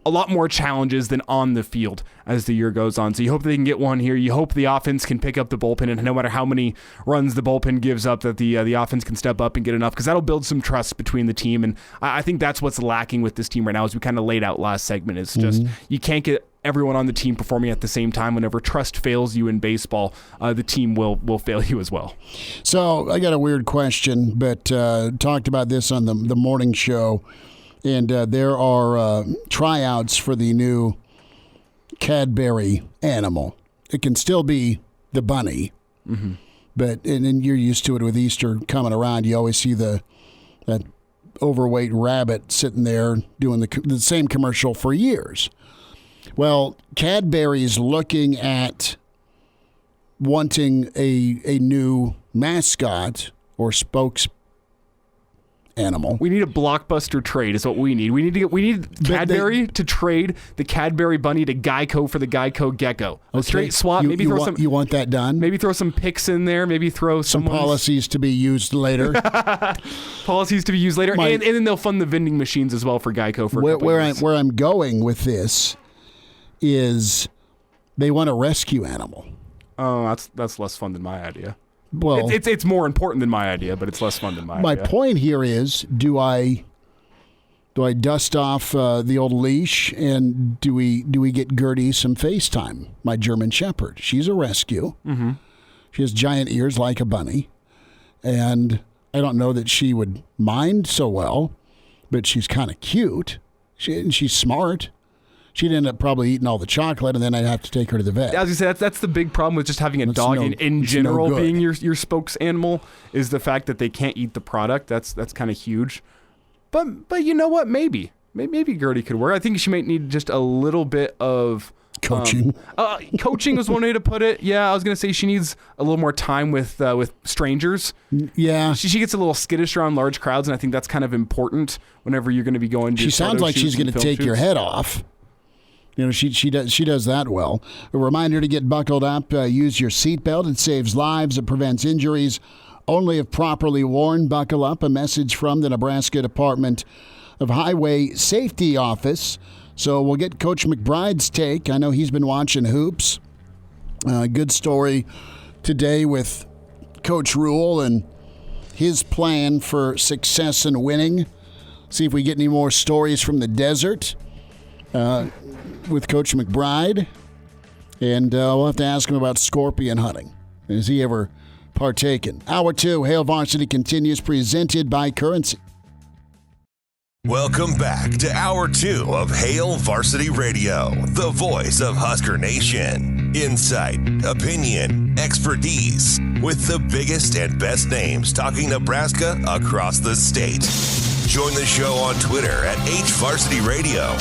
a lot more challenges than on the field as the year goes on. So you hope they can get one here. You hope the offense can pick up the bullpen, and no matter how many runs the bullpen gives up, that the offense can step up and get enough, because that'll build some trust between the team. And I think that's what's lacking with this team right now, as we kind of laid out last segment. Is just you can't get everyone on the team performing at the same time. Whenever trust fails you in baseball, the team will fail you as well. So I got a weird question, but talked about this on the morning show, and there are tryouts for the new Cadbury animal. It can still be the bunny, but and you're used to it with Easter coming around. You always see that overweight rabbit sitting there doing the same commercial for years. Well, Cadbury's looking at wanting a new mascot or spokes animal. We need a blockbuster trade is what we need. We need Cadbury to trade the Cadbury bunny to Geico for the Geico gecko. A straight swap. You want that done? Maybe throw some picks in there. Maybe throw some policies to be used later. Policies to be used later, and then they'll fund the vending machines as well for Geico for where I'm going with this is they want a rescue animal. Oh, that's less fun than my idea. Well, it's more important than my idea, but it's less fun than my idea. My point here is, do I dust off the old leash, and do we get Gertie some FaceTime? My German Shepherd. She's a rescue. Mm-hmm. She has giant ears like a bunny, and I don't know that she would mind so well, but she's kind of cute. She's smart. She'd end up probably eating all the chocolate, and then I'd have to take her to the vet. As you say, that's the big problem with just having a dog in general being your spokes animal, is the fact that they can't eat the product. That's kind of huge. But you know what? Maybe Gertie could work. I think she might need just a little bit of coaching. Coaching is one way to put it. Yeah, I was gonna say she needs a little more time with strangers. Yeah, she gets a little skittish around large crowds, and I think that's kind of important whenever you're going to be going to. She sounds like she's going to take your head off. You know, she does that well. A reminder to get buckled up. Use your seatbelt. It saves lives. It prevents injuries. Only if properly worn. Buckle up. A message from the Nebraska Department of Highway Safety Office. So we'll get Coach McBride's take. I know he's been watching hoops. Good story today with Coach Rule and his plan for success and winning. See if we get any more stories from the desert. With Coach McBride, and we'll have to ask him about scorpion hunting. Has he ever partaken? Hour 2, Hail Varsity continues, presented by Currency. Welcome back to Hour 2 of Hail Varsity Radio, the voice of Husker Nation. Insight, opinion, expertise, with the biggest and best names talking Nebraska across the state. Join the show on Twitter at HVarsity Radio.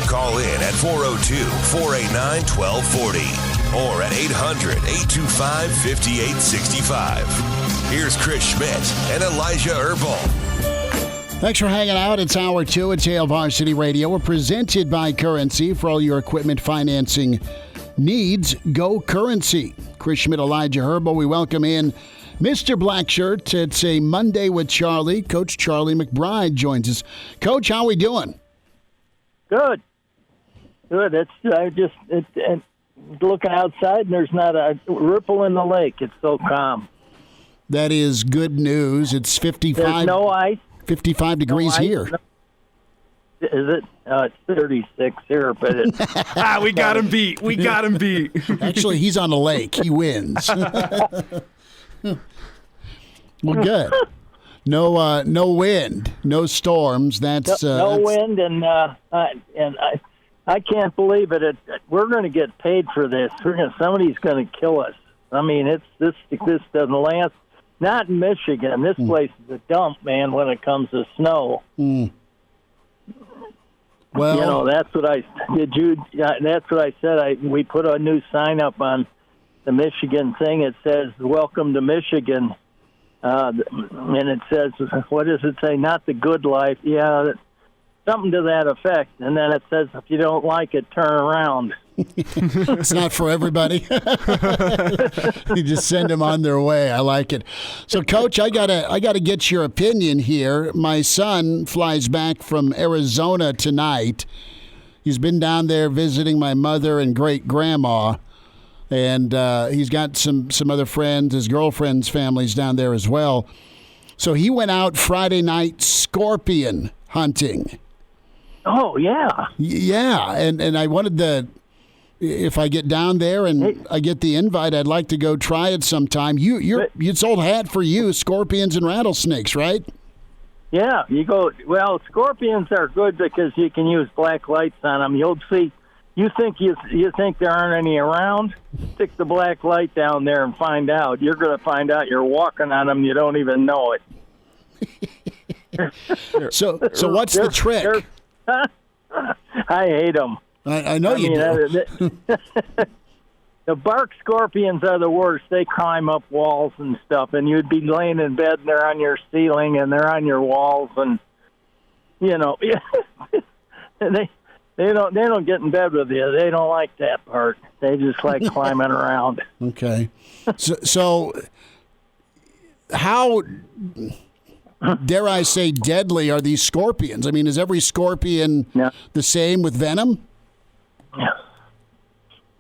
Call in at 402-489-1240 or at 800-825-5865. Here's Chris Schmidt and Elijah Herbel. Thanks for hanging out. It's Hour 2 at Hail Varsity Radio. We're presented by Currency. For all your equipment financing needs, go Currency. Chris Schmidt, Elijah Herbel. We welcome in Mr. Blackshirt. It's a Monday with Charlie. Coach Charlie McBride joins us. Coach, how are we doing? Good. It's looking outside, and there's not a ripple in the lake. It's so calm. That is good news. It's 55. There's no ice. 55 degrees here. Is it? It's 36 here, but it's... we got him beat. We got him beat. Actually, he's on the lake. He wins. Well, good. No wind, no storms. That's no wind, and I can't believe it. We're going to get paid for this. Somebody's going to kill us. I mean, this doesn't last. Not in Michigan. This place is a dump, man. When it comes to snow. Well, you know, that's what I did. That's what I said. We put a new sign up on the Michigan thing. It says "Welcome to Michigan." And it says, what does it say? Not the good life. Yeah, something to that effect. And then it says, if you don't like it, turn around. It's not for everybody. You just send them on their way. I like it. So, Coach, I gotta get your opinion here. My son flies back from Arizona tonight. He's been down there visiting my mother and great-grandma, and he's got some other friends, his girlfriend's family's down there as well. So he went out Friday night scorpion hunting. Oh, yeah. Yeah, and I wanted if I get down there and I get the invite, I'd like to go try it sometime. It's old hat for you, scorpions and rattlesnakes, right? Yeah, you go. Well, scorpions are good because you can use black lights on them. You'll see. You think there aren't any around? Stick the black light down there and find out. You're going to find out you're walking on them. You don't even know it. So what's the trick? I hate them. I know you do. The bark scorpions are the worst. They climb up walls and stuff, and you'd be laying in bed, and they're on your ceiling, and they're on your walls, and they don't get in bed with you. They don't like that part. They just like climbing around. Okay, so how dare I say deadly are these scorpions? I mean, is every scorpion the same with venom?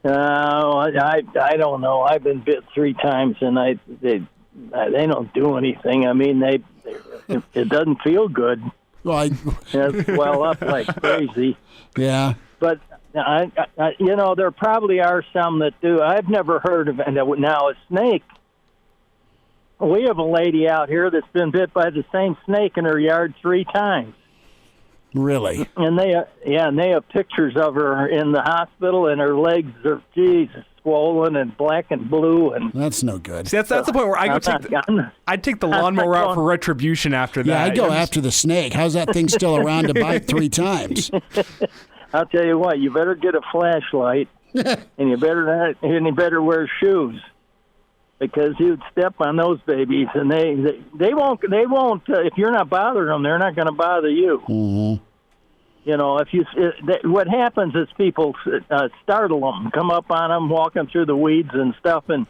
I don't know. I've been bit 3 times, and they don't do anything. I mean, it doesn't feel good. Well, They swell up like crazy. Yeah. But there probably are some that do. I've never heard of now a snake. We have a lady out here that's been bit by the same snake in her yard 3 times. Really? And they have pictures of her in the hospital, and her legs are swollen and black and blue, and that's no good. See, that's the point where I'd take the lawnmower out for retribution after that. Yeah, I'd go after the snake. How's that thing still around to bite 3 times? I'll tell you what, you better get a flashlight, and you better wear shoes, because you'd step on those babies, and they won't. If you're not bothering them, they're not going to bother you. Mm-hmm. What happens is people startle them, come up on them, walking through the weeds and stuff, and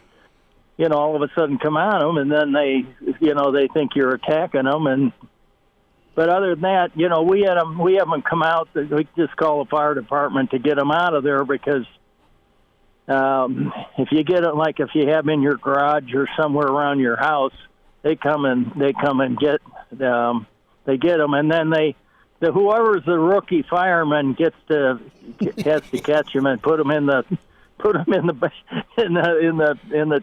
all of a sudden come on them, and then they think you're attacking them. But other than that, we have them come out. We just call the fire department to get them out of there, because if you get it, like if you have them in your garage or somewhere around your house, they come and get them, and then whoever's the rookie fireman has to catch them and put them in the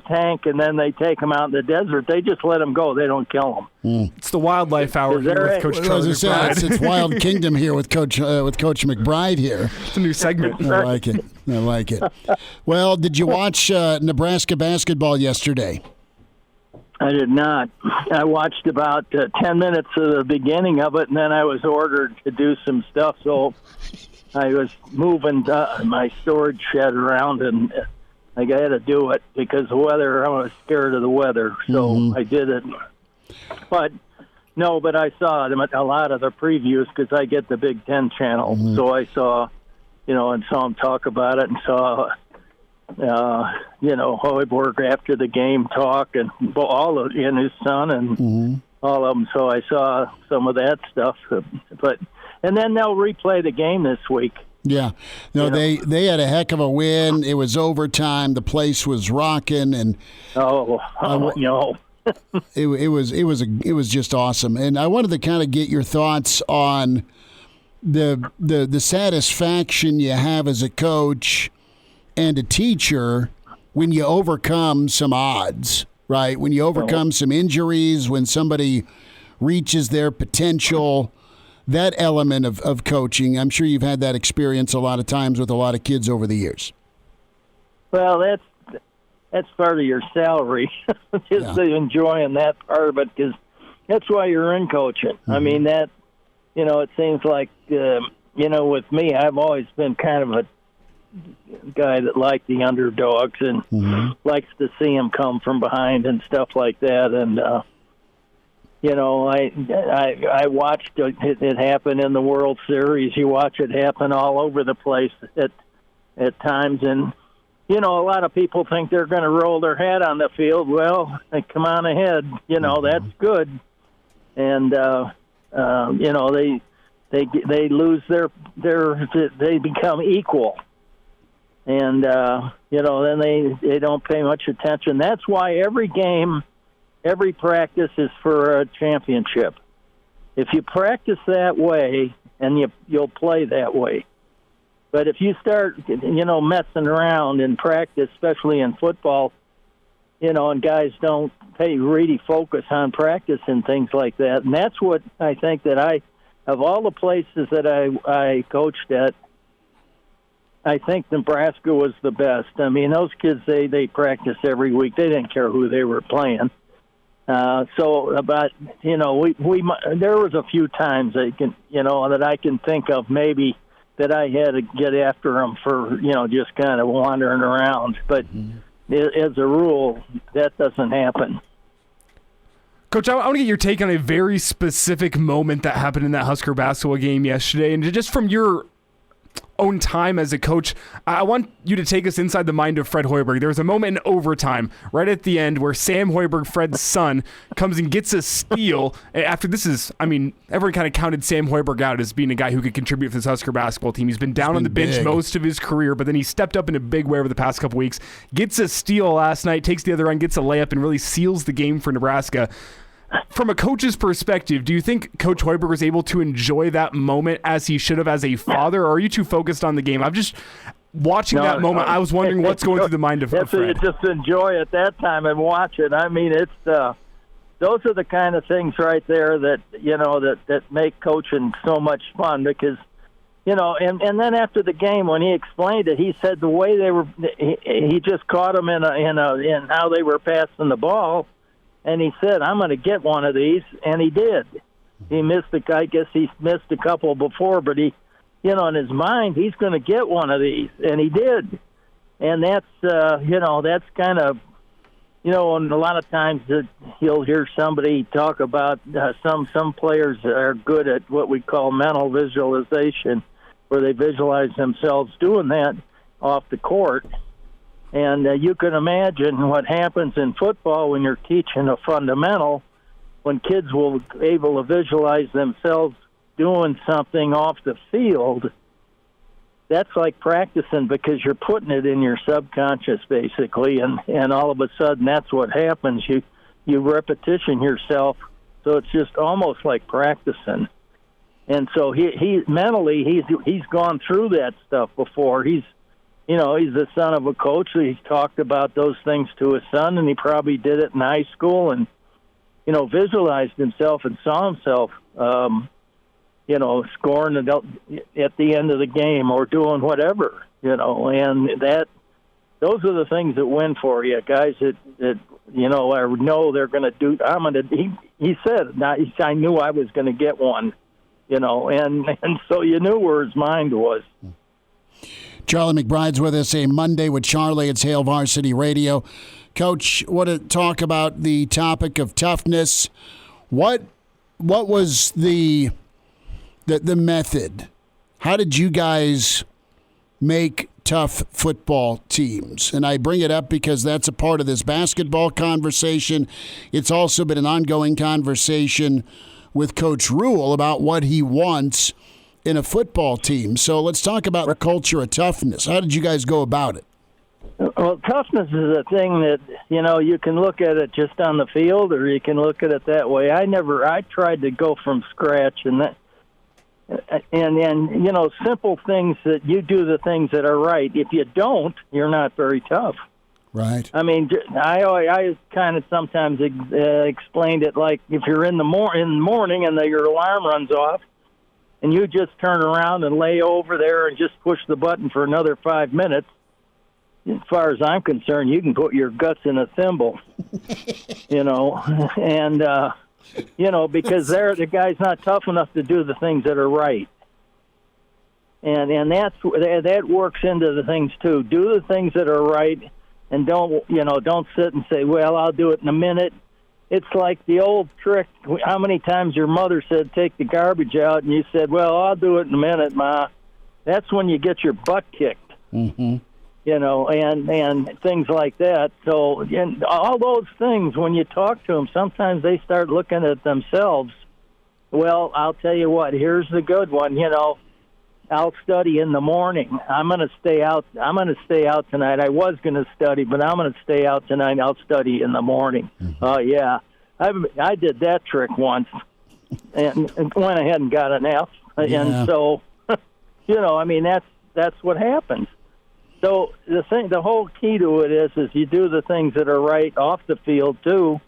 tank, and then they take them out in the desert. They just let them go. They don't kill them. It's the wildlife hour here with Coach Charlie McBride. It's Wild Kingdom here with Coach McBride here. It's a new segment. I like it. Well, did you watch Nebraska basketball yesterday? I did not. I watched about 10 minutes of the beginning of it, and then I was ordered to do some stuff, so I was moving my storage shed around, and I had to do it because the weather. I was scared of the weather, so I did it. But I saw a lot of the previews because I get the Big Ten channel, so I saw, and saw him talk about it, and saw, Hoiberg after the game talk, and all of his son and all of them. So I saw some of that stuff, and then they'll replay the game this week. Yeah, they had a heck of a win. It was overtime. The place was rocking, and it was just awesome. And I wanted to kind of get your thoughts on the satisfaction you have as a coach and a teacher when you overcome some odds, right? When you overcome some injuries, when somebody reaches their potential. That element of coaching, I'm sure you've had that experience a lot of times with a lot of kids over the years. Well, that's part of your salary, just enjoying that part of it, because that's why you're in coaching. I mean, it seems like, with me, I've always been kind of a guy that liked the underdogs and likes to see them come from behind and stuff like that, and I watched it happen in the World Series. You watch it happen all over the place at times, and a lot of people think they're going to roll their head on the field. Well, come on ahead. That's good, and they lose they become equal, and then they don't pay much attention. That's why every game, every practice is for a championship. If you practice that way, and you'll play that way. But if you start messing around in practice, especially in football, and guys don't really focus on practice and things like that, and that's what I think that of all the places that I coached at, I think Nebraska was the best. I mean, those kids, they practiced every week. They didn't care who they were playing. There was a few times that I can think of maybe that I had to get after them for, just kind of wandering around. But as a rule, that doesn't happen. Coach, I want to get your take on a very specific moment that happened in that Husker basketball game yesterday. And just from your own time as a coach, I want you to take us inside the mind of Fred Hoiberg. There was a moment in overtime right at the end where Sam Hoiberg, Fred's son, comes and gets a steal. After everyone kind of counted Sam Hoiberg out as being a guy who could contribute for this Husker basketball team. He's been down on the bench most of his career, but then he stepped up in a big way over the past couple weeks, gets a steal last night, takes the other end, gets a layup, and really seals the game for Nebraska. From a coach's perspective, do you think Coach Hoiberg was able to enjoy that moment as he should have as a father, or are you too focused on the game? I'm just watching that moment. I was wondering what's going through the mind of Fred. You just enjoy it that time and watch it. I mean, it's those are the kind of things right there that that make coaching so much fun because and then after the game when he explained it, he said the way they were, he just caught them in how they were passing the ball. And he said, I'm going to get one of these, and he did. He missed I guess he missed a couple before, but he, in his mind, he's going to get one of these, and he did. And that's, that's kind of, and a lot of times you'll hear somebody talk about some players are good at what we call mental visualization, where they visualize themselves doing that off the court. And you can imagine what happens in football when you're teaching a fundamental, when kids will be able to visualize themselves doing something off the field. That's like practicing because you're putting it in your subconscious, basically, and all of a sudden that's what happens. You repetition yourself, so it's just almost like practicing. And so he mentally he's gone through that stuff before. He's the son of a coach. So he talked about those things to his son, and he probably did it in high school and, visualized himself and saw himself, scoring at the end of the game or doing whatever, and those are the things that win for you, guys that I know they're going to do. He said, I knew I was going to get one, and so you knew where his mind was. Charlie McBride's with us, a Monday with Charlie. It's Hail Varsity Radio. Coach, want to talk about the topic of toughness. What was the method? How did you guys make tough football teams? And I bring it up because that's a part of this basketball conversation. It's also been an ongoing conversation with Coach Rule about what he wants in a football team. So let's talk about the culture of toughness. How did you guys go about it? Well, toughness is a thing that, you can look at it just on the field or you can look at it that way. I tried to go from scratch and simple things that you do the things that are right. If you don't, you're not very tough. Right. I mean, I kind of sometimes explained it like if you're in the morning and your alarm runs off, and you just turn around and lay over there and just push the button for another 5 minutes, as far as I'm concerned, you can put your guts in a thimble, and, because the guy's not tough enough to do the things that are right. And that works into the things, too. Do the things that are right and don't sit and say, well, I'll do it in a minute. It's like the old trick. How many times your mother said, take the garbage out, and you said, well, I'll do it in a minute, Ma. That's when you get your butt kicked, and things like that. So all those things, when you talk to them, sometimes they start looking at themselves Well, I'll tell you what. Here's the good one. I'll study in the morning. I'm going to stay out. Tonight. I was going to study, but I'm going to stay out tonight. I'll study in the morning. Yeah. I did that trick once and went ahead and got an F. Yeah. And so, that's what happens. So the whole key to it is you do the things that are right off the field too.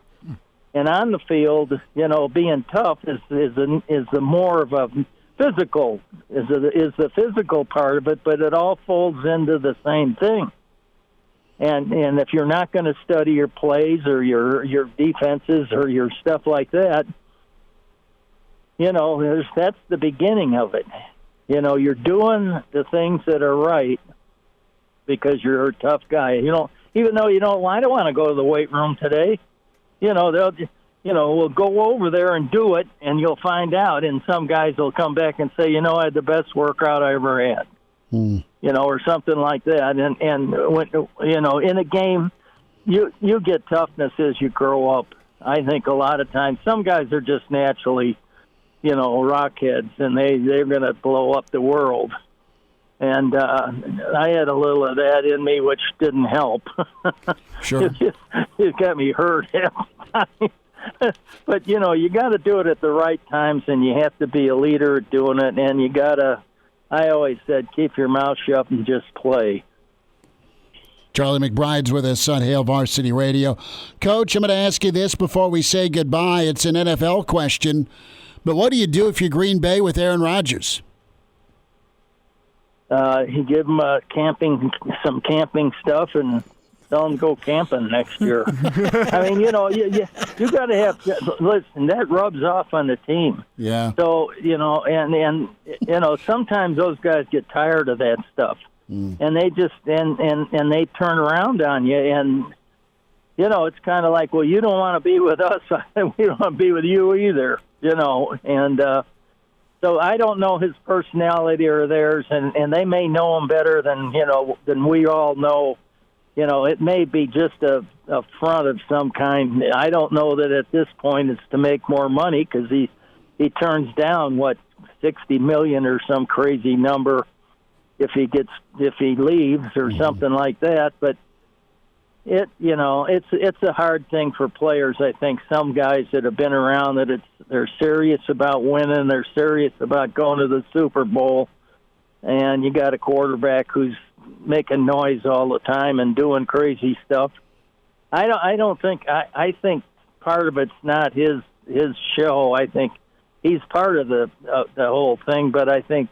And on the field, being tough is the more of a physical, is the physical part of it, but it all folds into the same thing. And if you're not going to study your plays or your defenses or your stuff like that, that's the beginning of it. You're doing the things that are right because you're a tough guy. Even though I don't want to go to the weight room today. We'll go over there and do it, and you'll find out. And some guys will come back and say, I had the best workout I ever had, or something like that. And when, in a game, you get toughness as you grow up. I think a lot of times some guys are just naturally, rockheads, and they're going to blow up the world. And I had a little of that in me, which didn't help. Sure. It got me hurt half the time. But, you got to do it at the right times, and you have to be a leader at doing it. And you got to, I always said, keep your mouth shut and just play. Charlie McBride's with us on Hail Varsity Radio. Coach, I'm going to ask you this before we say goodbye. It's an NFL question. But what do you do if you're Green Bay with Aaron Rodgers? He give him some camping stuff and tell him to go camping next year. I mean, you got to have, listen, that rubs off on the team. Yeah. So, and sometimes those guys get tired of that stuff. And they just, and they turn around on you. And, it's kind of like, well, you don't want to be with us. We don't want to be with you either, and, so I don't know his personality or theirs, and they may know him better than we all know. It may be just a front of some kind. I don't know that at this point it's to make more money because he turns down $60 million or some crazy number if he leaves or something like that. But it's a hard thing for players. I think some guys that have been around they're serious about winning. They're serious about going to the Super Bowl, and you got a quarterback who's making noise all the time and doing crazy stuff. I think part of it's not his show. I think he's part of the whole thing, but I think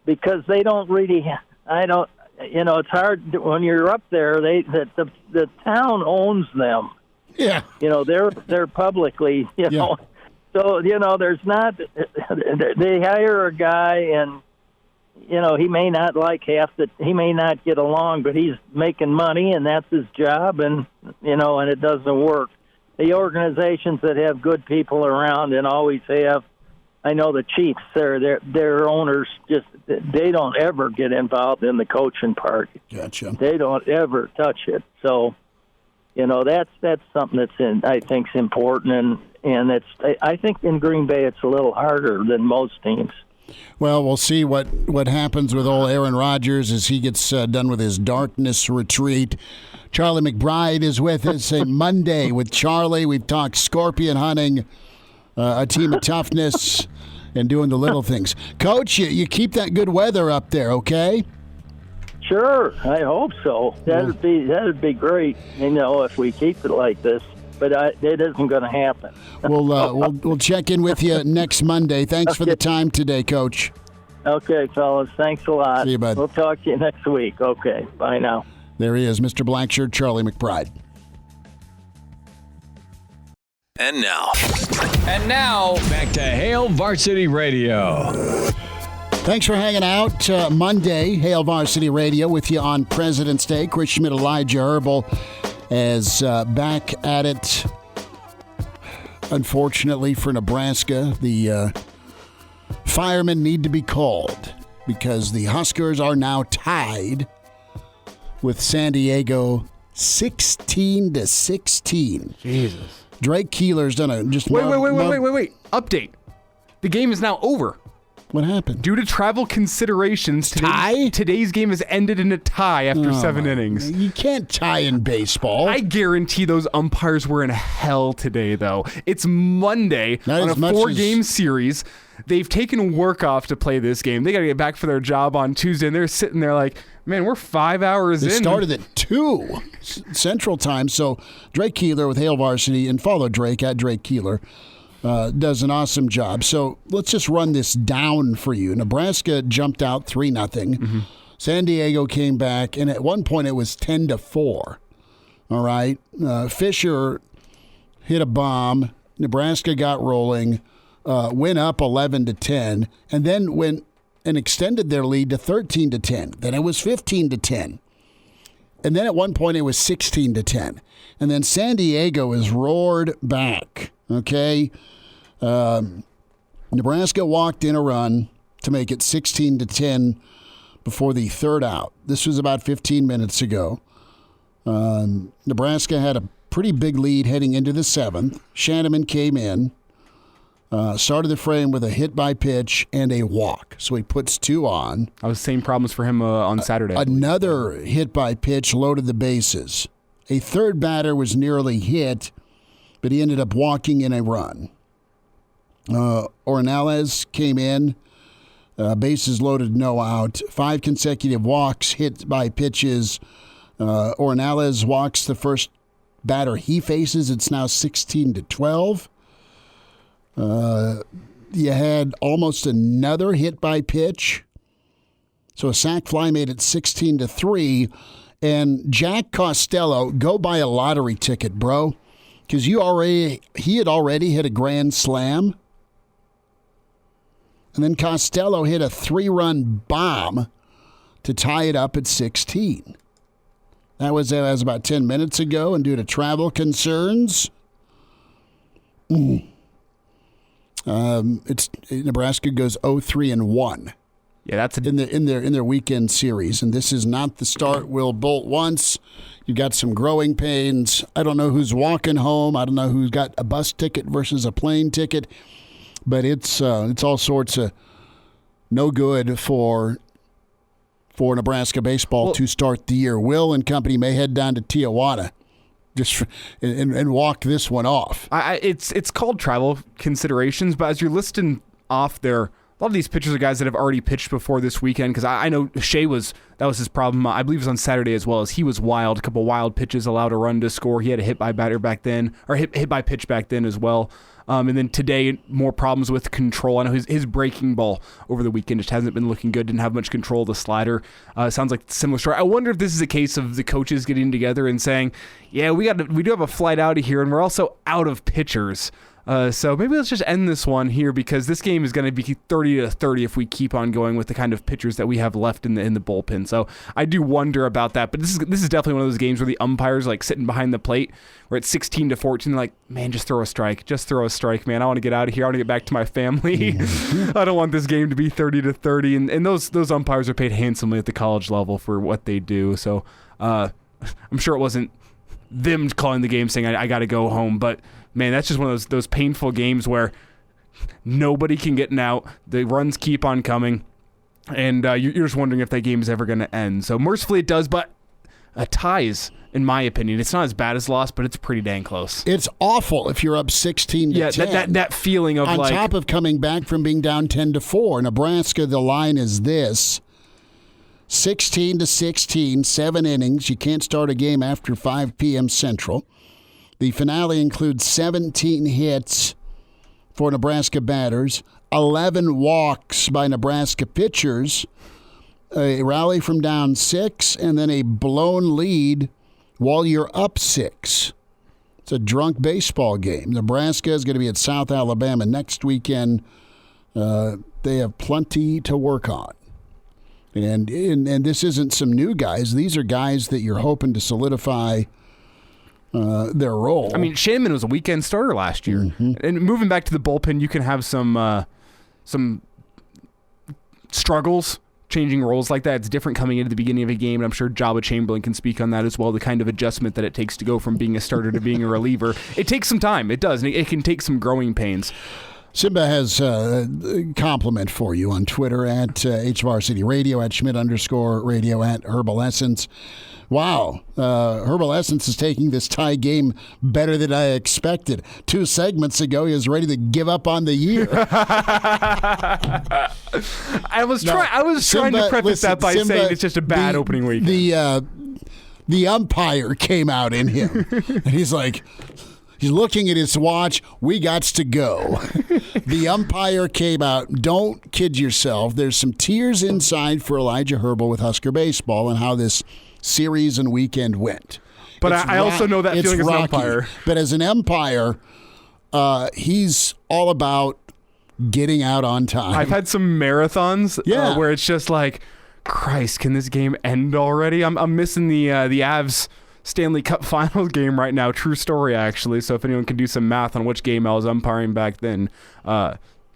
because they don't really, it's hard when you're up there. The town owns them. Yeah. They're publicly, So, there's not. They hire a guy, and he may not like he may not get along, but he's making money, and that's his job, and and it doesn't work. The organizations that have good people around and always have. I know the Chiefs, their owners they don't ever get involved in the coaching part. Gotcha. They don't ever touch it. So, that's something that's I think is important, and I think in Green Bay it's a little harder than most teams. Well, we'll see what happens with old Aaron Rodgers as he gets done with his darkness retreat. Charlie McBride is with us. A Monday with Charlie. We've talked scorpion hunting. A team of toughness and doing the little things. Coach, you keep that good weather up there, okay? Sure, I hope so. That'd be great, if we keep it like this. But it isn't going to happen. We'll check in with you next Monday. Thanks for the time today, Coach. Okay, fellas. Thanks a lot. See you, bud. We'll talk to you next week. Okay, bye now. There he is, Mr. Blackshirt, Charlie McBride. And now, back to Hail Varsity Radio. Thanks for hanging out. Monday, Hail Varsity Radio with you on President's Day. Chris Schmidt, Elijah Herbel is back at it. Unfortunately for Nebraska, the firemen need to be called because the Huskers are now tied with San Diego 16-16. Jesus. Drake Keeler's done a just Wait. Update. The game is now over. What happened? Due to travel considerations, today's game has ended in a tie after 7 innings. You can't tie in baseball. I guarantee those umpires were in hell today, though. It's Monday on a 4-game series. They've taken work off to play this game. They got to get back for their job on Tuesday, and they're sitting there like, man, we're 5 hours in. They started at 2 Central Time, so Drake Keeler with Hail Varsity, and follow Drake at Drake Keeler. Does an awesome job. So let's just run this down for you. Nebraska jumped out 3-0. Mm-hmm. San Diego came back, and at one point it was 10-4. All right. Fisher hit a bomb. Nebraska got rolling, went up 11-10, and then went and extended their lead to 13-10. Then it was 15-10. And then at one point it was 16-10. And then San Diego is roared back. Okay. Nebraska walked in a run to make it 16-10 before the third out. This was about 15 minutes ago. Nebraska had a pretty big lead heading into the 7th. Shanneman came in, started the frame with a hit by pitch and a walk. So he puts 2 on. That was the same problems for him on Saturday. Another hit by pitch loaded the bases. A third batter was nearly hit, but he ended up walking in a run. Ornelas came in, bases loaded, no out. 5 consecutive walks, hit by pitches. Ornelas walks the first batter he faces. It's now 16-12. You had almost another hit by pitch. So a sac fly made it 16-3. And Jack Costello, go buy a lottery ticket, bro. Because he had already hit a grand slam. And then Costello hit a 3-run bomb to tie it up at 16. That was about 10 minutes ago, and due to travel concerns, Nebraska goes 0-3-1. Yeah, that's in their weekend series, and this is not the start. Will bolt once. You've got some growing pains. I don't know who's walking home. I don't know who's got a bus ticket versus a plane ticket. But it's all sorts of no good for Nebraska baseball to start the year. Will and company may head down to Tijuana and walk this one off. It's called travel considerations, but as you're listing off there, a lot of these pitchers are guys that have already pitched before this weekend, because I know Shea that was his problem. I believe it was on Saturday as well, as he was wild. A couple wild pitches allowed a run to score. He had a hit by batter back then, or hit by pitch back then as well. And then today, more problems with control. I know his breaking ball over the weekend just hasn't been looking good. Didn't have much control of the slider. Sounds like a similar story. I wonder if this is a case of the coaches getting together and saying, yeah, we do have a flight out of here, and we're also out of pitchers. So maybe let's just end this one here, because this game is going to be 30-30 if we keep on going with the kind of pitchers that we have left in the bullpen. So I do wonder about that. But this is definitely one of those games where the umpires like sitting behind the plate, where it's 16-14, like, man, just throw a strike, man. I want to get out of here. I want to get back to my family. I don't want this game to be 30-30. And those umpires are paid handsomely at the college level for what they do. So I'm sure it wasn't them calling the game saying I got to go home, but man, that's just one of those painful games where nobody can get an out. The runs keep on coming, and you're just wondering if that game is ever going to end. So mercifully it does, but a tie is, in my opinion, it's not as bad as loss, but it's pretty dang close. It's awful if you're up 16-10. Yeah, that feeling of on top of coming back from being down 10-4. Nebraska, the line is this: 16-16, 7 innings. You can't start a game after 5 p.m. Central. The finale includes 17 hits for Nebraska batters, 11 walks by Nebraska pitchers, a rally from down 6, and then a blown lead while you're up 6. It's a drunk baseball game. Nebraska is going to be at South Alabama next weekend. They have plenty to work on. And this isn't some new guys. These are guys that you're hoping to solidify their role. I mean, Shanneman was a weekend starter last year. Mm-hmm. And moving back to the bullpen, you can have some struggles changing roles like that. It's different coming into the beginning of a game, and I'm sure Jabba Chamberlain can speak on that as well, the kind of adjustment that it takes to go from being a starter to being a reliever. It takes some time. It does, and it can take some growing pains. Simba has a compliment for you on Twitter at HVarsity Radio, at Schmidt_radio, at Herbal Essence. Wow, Herbal Essence is taking this tie game better than I expected. 2 segments ago, he was ready to give up on the year. I was trying to preface that by saying it's just a bad opening week. The umpire came out in him, and he's like, he's looking at his watch. We got to go. The umpire came out. Don't kid yourself. There's some tears inside for Elijah Herbel with Husker Baseball and how this series and weekend went. But I also know that feeling as an umpire. But as an umpire, he's all about getting out on time. I've had some marathons where it's just like, Christ, can this game end already? I'm missing the Avs Stanley Cup Finals game right now. True story, actually. So if anyone can do some math on which game I was umpiring back then,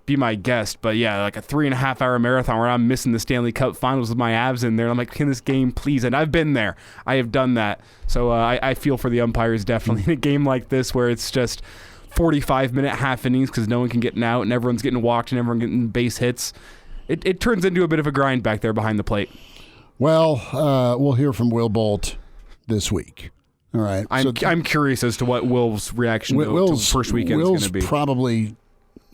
be my guest. But yeah, like a 3.5-hour marathon where I'm missing the Stanley Cup Finals with my Avs in there. And I'm like, can this game please? And I've been there. I have done that. So I feel for the umpires definitely in a game like this where it's just 45-minute half innings because no one can get an out and everyone's getting walked and everyone getting base hits. It turns into a bit of a grind back there behind the plate. Well, we'll hear from Will Bolt this week. All right. I'm curious as to what Will's reaction to the first weekend is going to be. Probably,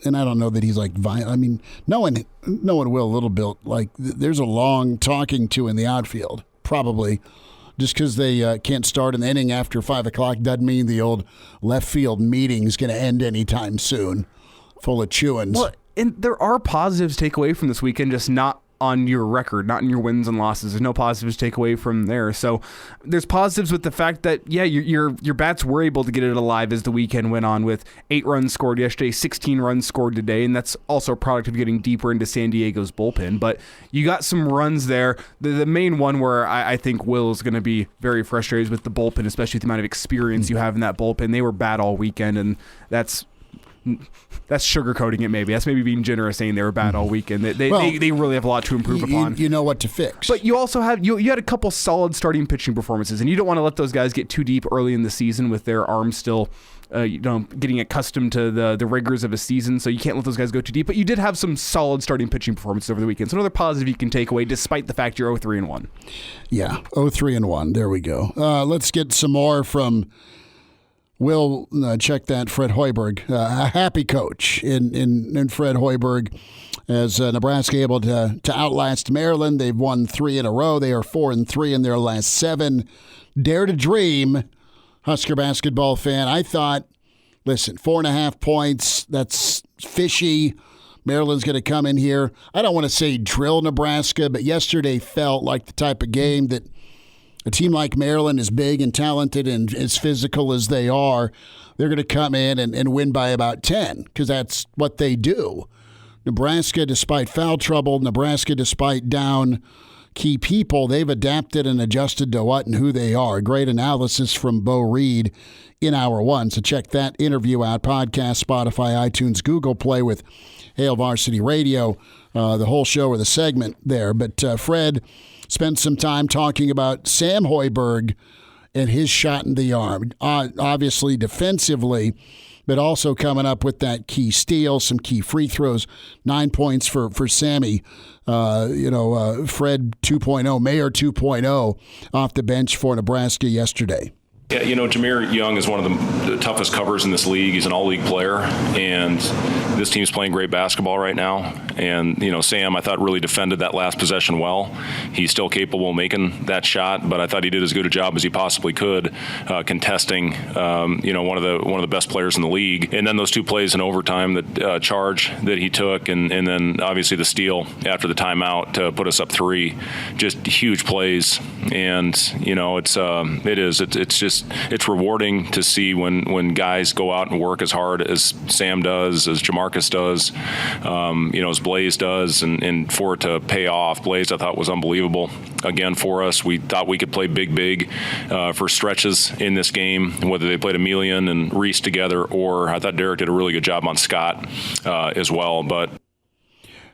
and I don't know that he's like violent. I mean, no one will a little bit. Like, there's a long talking to in the outfield. Probably. Just because they can't start an inning after 5 o'clock doesn't mean the old left field meeting is going to end anytime soon. Full of chewings. Well, and there are positives to take away from this weekend, just not on your record, not in your wins and losses. There's no positives to take away from there. So there's positives with the fact that, yeah, your bats were able to get it alive as the weekend went on with 8 runs scored yesterday, 16 runs scored today, and that's also a product of getting deeper into San Diego's bullpen. But you got some runs there. The main one where I think Will is going to be very frustrated with the bullpen, especially with the amount of experience you have in that bullpen. They were bad all weekend, and that's sugarcoating it maybe. That's maybe being generous saying they were bad all weekend. They really have a lot to improve upon. You know what to fix. But you also have you had a couple solid starting pitching performances, and you don't want to let those guys get too deep early in the season with their arms still getting accustomed to the rigors of a season, so you can't let those guys go too deep. But you did have some solid starting pitching performances over the weekend. So another positive you can take away despite the fact you're 0-3-1. Yeah, 0-3-1. There we go. Let's get some more from We'll check that Fred Hoiberg, a happy coach in Fred Hoiberg, as Nebraska able to outlast Maryland. They've won 3 in a row. They are 4-3 in their last 7. Dare to dream, Husker basketball fan. I thought, listen, 4.5 points, that's fishy. Maryland's going to come in here. I don't want to say drill Nebraska, but yesterday felt like the type of game that a team like Maryland, as big and talented and as physical as they are, they're going to come in and win by about 10 because that's what they do. Nebraska, despite foul trouble, Nebraska, despite down key people, they've adapted and adjusted to what and who they are. Great analysis from Beau Reid in Hour 1. So check that interview out. Podcast, Spotify, iTunes, Google Play with Hail Varsity Radio. The whole show or the segment there. But Fred spent some time talking about Sam Hoiberg and his shot in the arm. Obviously defensively, but also coming up with that key steal, some key free throws. 9 points for Sammy. Fred 2.0, Mayer 2.0 off the bench for Nebraska yesterday. Yeah, Jameer Young is one of the toughest covers in this league. He's an all-league player, and this team's playing great basketball right now. And, Sam, I thought, really defended that last possession well. He's still capable of making that shot, but I thought he did as good a job as he possibly could contesting, one of the best players in the league. And then those 2 plays in overtime, the charge that he took, and then obviously the steal after the timeout to put us up 3, just huge plays. And, it's rewarding to see when guys go out and work as hard as Sam does, as Jamarcus does, as Blaze does, and for it to pay off. Blaze, I thought, was unbelievable again for us. We thought we could play big for stretches in this game, whether they played Emilian and Reese together, or I thought Derek did a really good job on Scott as well.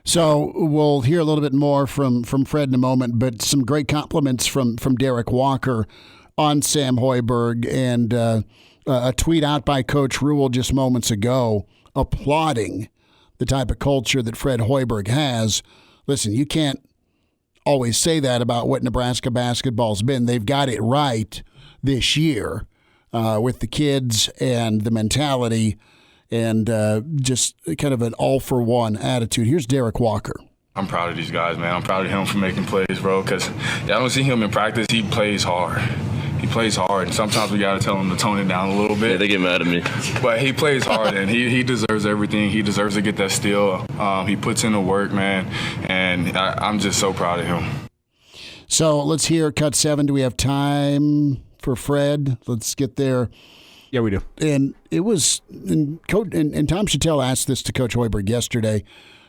So we'll hear a little bit more from Fred in a moment, but some great compliments from Derek Walker on Sam Hoiberg, and a tweet out by Coach Rule just moments ago applauding the type of culture that Fred Hoiberg has. Listen, you can't always say that about what Nebraska basketball's been. They've got it right this year with the kids and the mentality and just kind of an all-for-one attitude. Here's Derek Walker. I'm proud of these guys, man. I'm proud of him for making plays, bro, because I don't see him in practice. He plays hard. He plays hard, and sometimes we got to tell him to tone it down a little bit. Yeah, they get mad at me. But he plays hard, and he deserves everything. He deserves to get that steal. He puts in the work, man, and I'm just so proud of him. So let's hear Cut 7. Do we have time for Fred? Let's get there. Yeah, we do. And it was, and Tom Chattel asked this to Coach Hoiberg yesterday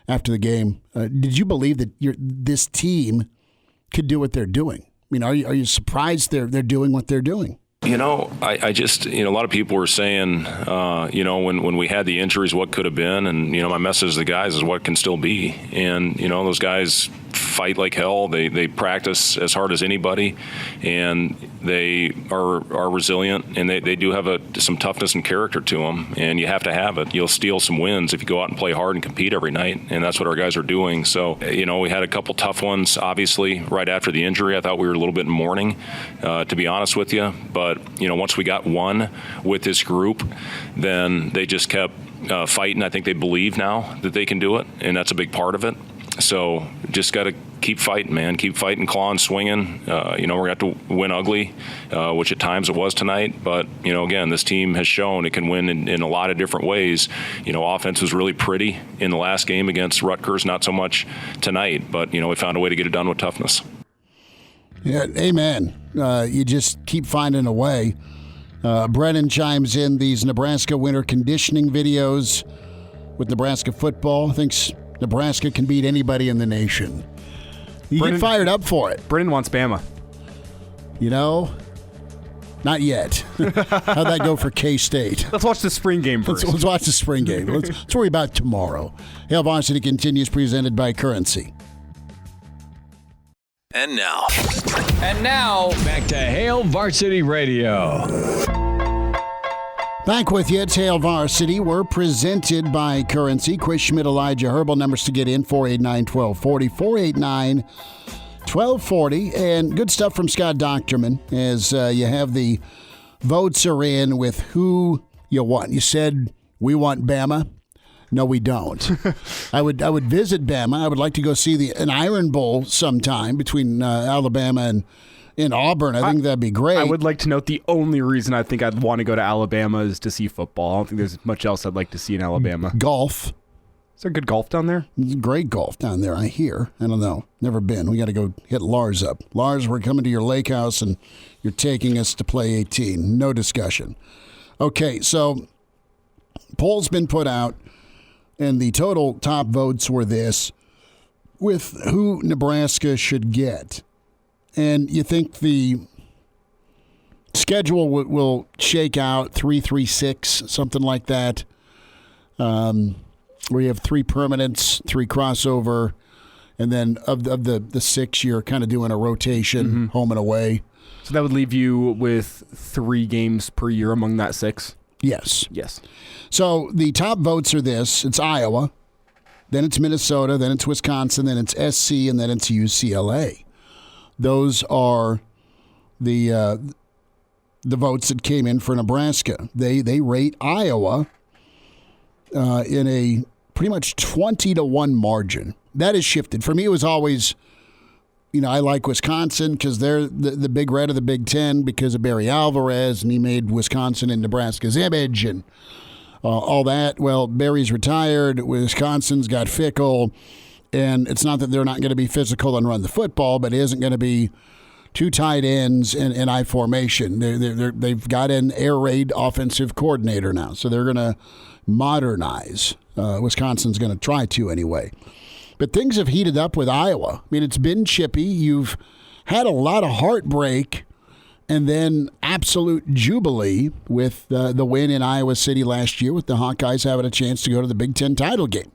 after the game. Did you believe that this team could do what they're doing? I mean, are you surprised they're doing what they're doing? I just, a lot of people were saying, when we had the injuries, what could have been. And, my message to the guys is what can still be. And, those guys fight like hell. They practice as hard as anybody, and they are resilient, and they do have some toughness and character to them, and you have to have it. You'll steal some wins if you go out and play hard and compete every night, and that's what our guys are doing. So, we had a couple tough ones, obviously, right after the injury. I thought we were a little bit in mourning, to be honest with you. But, once we got one with this group, then they just kept fighting. I think they believe now that they can do it, and that's a big part of it. So just got to keep fighting, man. Keep fighting, clawing, swinging. We're going to have to win ugly, which at times it was tonight. But, again, this team has shown it can win in a lot of different ways. Offense was really pretty in the last game against Rutgers, not so much tonight. But, we found a way to get it done with toughness. Yeah, amen. You just keep finding a way. Brennan chimes in these Nebraska winter conditioning videos with Nebraska football. Thinks Nebraska can beat anybody in the nation. You get fired up for it. Brennan wants Bama. Not yet. How'd that go for K-State? Let's watch the spring game first. Let's watch the spring game. Let's worry about tomorrow. Hail Varsity continues, presented by Currency. And now, back to Hail Varsity Radio. Back with you, it's Hail Varsity. We're presented by Currency. Chris Schmidt, Elijah Herbel. Numbers to get in, 489-1240. 489-1240. And good stuff from Scott Docterman as you have the votes are in with who you want. You said we want Bama. No, we don't. I would visit Bama. I would like to go see an Iron Bowl sometime between Alabama and Auburn. I think that'd be great. I would like to note the only reason I think I'd want to go to Alabama is to see football. I don't think there's much else I'd like to see in Alabama. Golf. Is there good golf down there? There's great golf down there, I hear. I don't know. Never been. We got to go hit Lars up. Lars, we're coming to your lake house, and you're taking us to play 18. No discussion. Okay, so poll's been put out. And the total top votes were this, with who Nebraska should get. And you think the schedule will shake out 3-3-6, something like that, where you have 3 permanents, 3 crossover, and then of the 6, you're kind of doing a rotation, home and away. So that would leave you with 3 games per year among that 6? Yes. Yes. So the top votes are this. It's Iowa, then it's Minnesota, then it's Wisconsin, then it's SC, and then it's UCLA. Those are the votes that came in for Nebraska. They rate Iowa in a pretty much 20-1 margin. That has shifted. For me, it was always, I like Wisconsin because they're the Big Red of the Big Ten because of Barry Alvarez, and he made Wisconsin in Nebraska's image and all that. Well, Barry's retired. Wisconsin's got Fickle, and it's not that they're not going to be physical and run the football, but it isn't going to be 2 tight ends in I formation. They've got an air raid offensive coordinator now, so they're going to modernize. Wisconsin's going to try to anyway. But things have heated up with Iowa. I mean, it's been chippy. You've had a lot of heartbreak and then absolute jubilee with the win in Iowa City last year with the Hawkeyes having a chance to go to the Big Ten title game.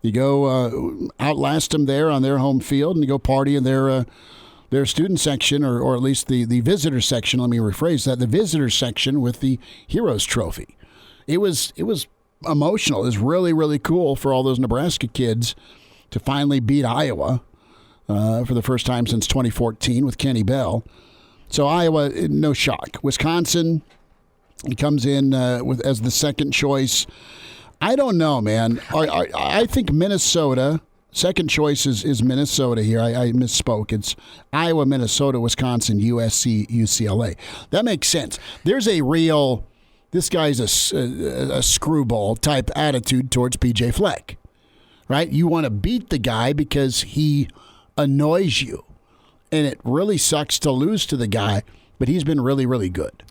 You go outlast them there on their home field, and you go party in their student section, or at least the visitor section. Let me rephrase that: the visitor section with the Heroes Trophy. It was emotional. It was really, really cool for all those Nebraska kids to finally beat Iowa for the first time since 2014 with Kenny Bell. So Iowa, no shock. Wisconsin, he comes in as the second choice. I don't know, man. I think Minnesota, second choice is Minnesota here. I misspoke. It's Iowa, Minnesota, Wisconsin, USC, UCLA. That makes sense. There's a real, this guy's a screwball type attitude towards PJ Fleck, right? You want to beat the guy because he annoys you. And it really sucks to lose to the guy, but he's been really, really good.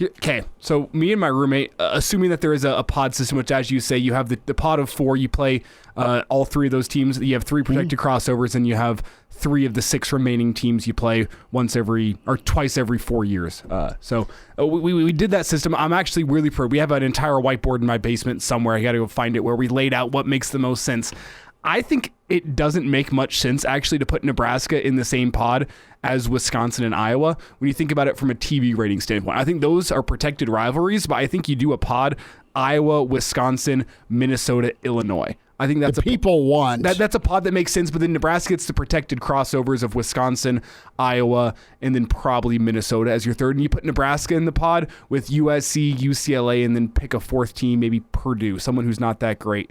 Okay, so me and my roommate, assuming that there is a pod system, which, as you say, you have the pod of 4, you play all 3 of those teams. You have 3 protected crossovers, and you have 3 of the 6 remaining teams you play twice every 4 years. So we did that system. I'm actually really proud. We have an entire whiteboard in my basement somewhere. I got to go find it, where we laid out what makes the most sense. I think it doesn't make much sense, actually, to put Nebraska in the same pod as Wisconsin and Iowa when you think about it from a TV rating standpoint. I think those are protected rivalries, but I think you do a pod Iowa, Wisconsin, Minnesota, Illinois. I think that's that's a pod that makes sense, but then Nebraska gets the protected crossovers of Wisconsin, Iowa, and then probably Minnesota as your third. And you put Nebraska in the pod with USC, UCLA, and then pick a 4th team, maybe Purdue, someone who's not that great.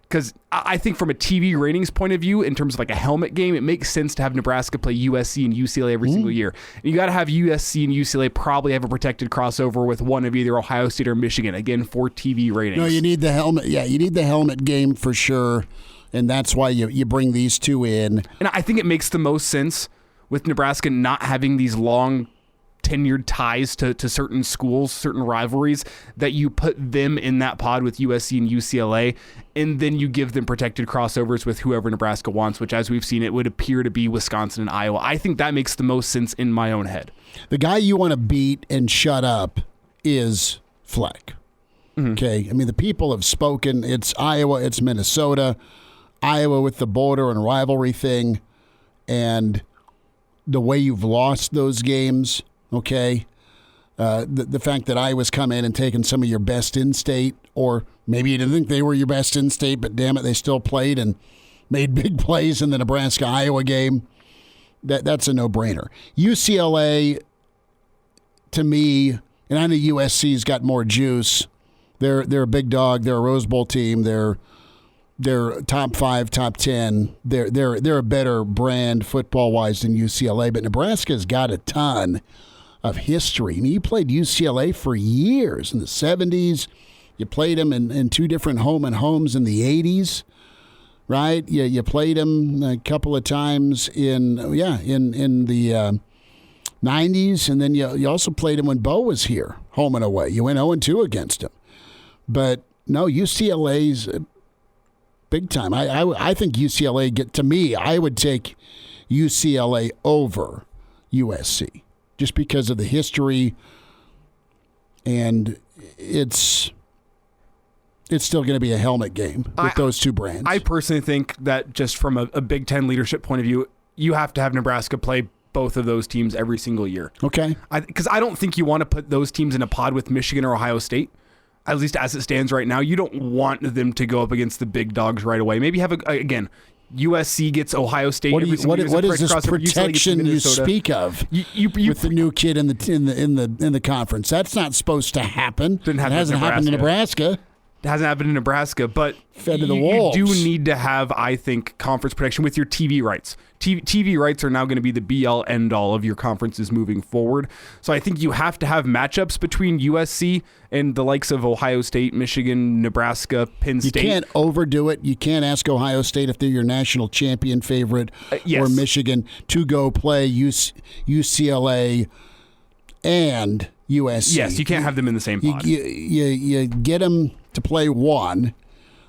Because I think from a TV ratings point of view, in terms of like a helmet game, it makes sense to have Nebraska play USC and UCLA every single year. And you got to have USC and UCLA probably have a protected crossover with one of either Ohio State or Michigan, again, for TV ratings. No, you need the helmet. Yeah, you need the helmet game for sure. And that's why you bring these 2 in. And I think it makes the most sense with Nebraska not having these long tenured ties to certain schools, certain rivalries, that you put them in that pod with USC and UCLA, and then you give them protected crossovers with whoever Nebraska wants, which, as we've seen, it would appear to be Wisconsin and Iowa. I think that makes the most sense in my own head. The guy you want to beat and shut up is Fleck. Okay? I mean, the people have spoken. It's Iowa, it's Minnesota. Iowa with the border and rivalry thing, and the way you've lost those games. Okay, the fact that Iowa's come in and taken some of your best in-state, or maybe you didn't think they were your best in-state, but damn it, they still played and made big plays in the Nebraska-Iowa game. That's a no-brainer. UCLA, to me, and I know USC's got more juice. They're a big dog. They're a Rose Bowl team. They're top 5, top 10. They're a better brand football-wise than UCLA, but Nebraska's got a ton of history. I mean, you played UCLA for years in the 70s. You played them in 2 different home and homes in the 80s, right? You played them a couple of times in the 90s, and then you also played them when Beau was here, home and away. You went 0-2 against him. But no, UCLA's big time. I think UCLA I would take UCLA over USC just because of the history, and it's still going to be a helmet game with those 2 brands. I personally think that just from a Big Ten leadership point of view, you have to have Nebraska play both of those teams every single year. Okay. Because I don't think you want to put those teams in a pod with Michigan or Ohio State. At least as it stands right now, you don't want them to go up against the big dogs right away. Maybe have again, USC gets Ohio State. What is this protection you speak of with the new kid in the conference? That's not supposed to happen. It hasn't happened in Nebraska. It hasn't happened in Nebraska, but fed to the wolves. You do need to have, I think, conference protection with your TV rights. TV rights are now going to be the be-all, end-all of your conferences moving forward. So I think you have to have matchups between USC and the likes of Ohio State, Michigan, Nebraska, Penn State. You can't overdo it. You can't ask Ohio State if they're your national champion favorite or Michigan to go play UCLA and USC. Yes, you can't have them in the same pod. You get them to play one.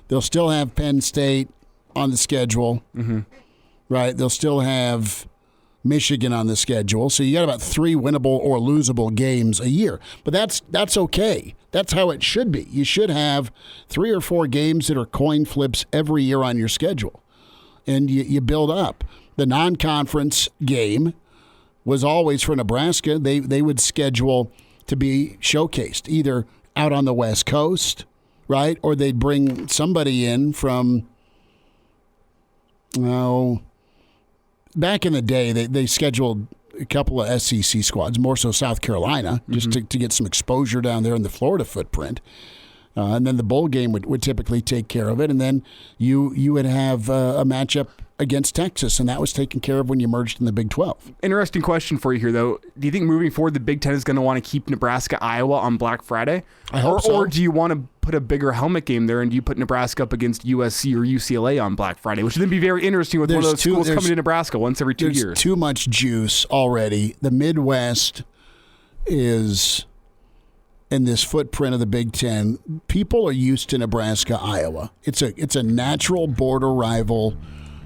They'll still have Penn State on the schedule. Mm-hmm. Right? They'll still have Michigan on the schedule. So you got about 3 winnable or losable games a year. But that's okay. That's how it should be. You should have 3 or 4 games that are coin flips every year on your schedule. And you build up. The non-conference game was always for Nebraska. They would schedule to be showcased either out on the West Coast right? Or they'd bring somebody in from, back in the day, they scheduled a couple of SEC squads, more so South Carolina, just to get some exposure down there in the Florida footprint. And then the bowl game would typically take care of it. And then you would have a matchup against Texas, and that was taken care of when you merged in the Big 12. Interesting question for you here, though. Do you think moving forward the Big Ten is going to want to keep Nebraska, Iowa on Black Friday? I hope so. Or do you want to put a bigger helmet game there, and do you put Nebraska up against USC or UCLA on Black Friday, which would then be very interesting with one of those schools coming to Nebraska once every 2 years. There's too much juice already. The Midwest is, in this footprint of the Big Ten, people are used to Nebraska, Iowa. It's a natural border rival.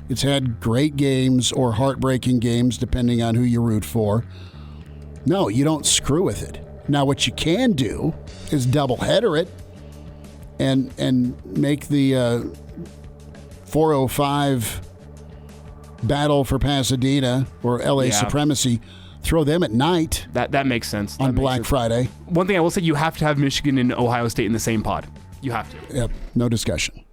It's had great games or heartbreaking games, depending on who you root for. No, you don't screw with it. Now, what you can do is doubleheader it and make the 405 battle for Pasadena or LA supremacy. Throw them at night. That makes sense. On Black Friday. One thing I will say, you have to have Michigan and Ohio State in the same pod. You have to. Yep, no discussion.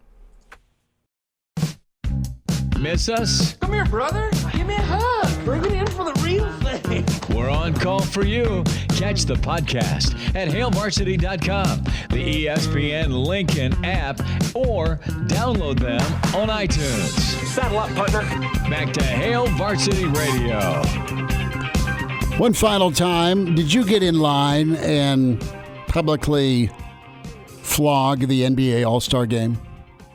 Miss us? Come here, brother. Give me a hug. Bring it in for the real thing. We're on call for you. Catch the podcast at HailVarsity.com, the ESPN Lincoln app, or download them on iTunes. Saddle up, partner. Back to Hail Varsity Radio. One final time, did you get in line and publicly flog the NBA All-Star Game?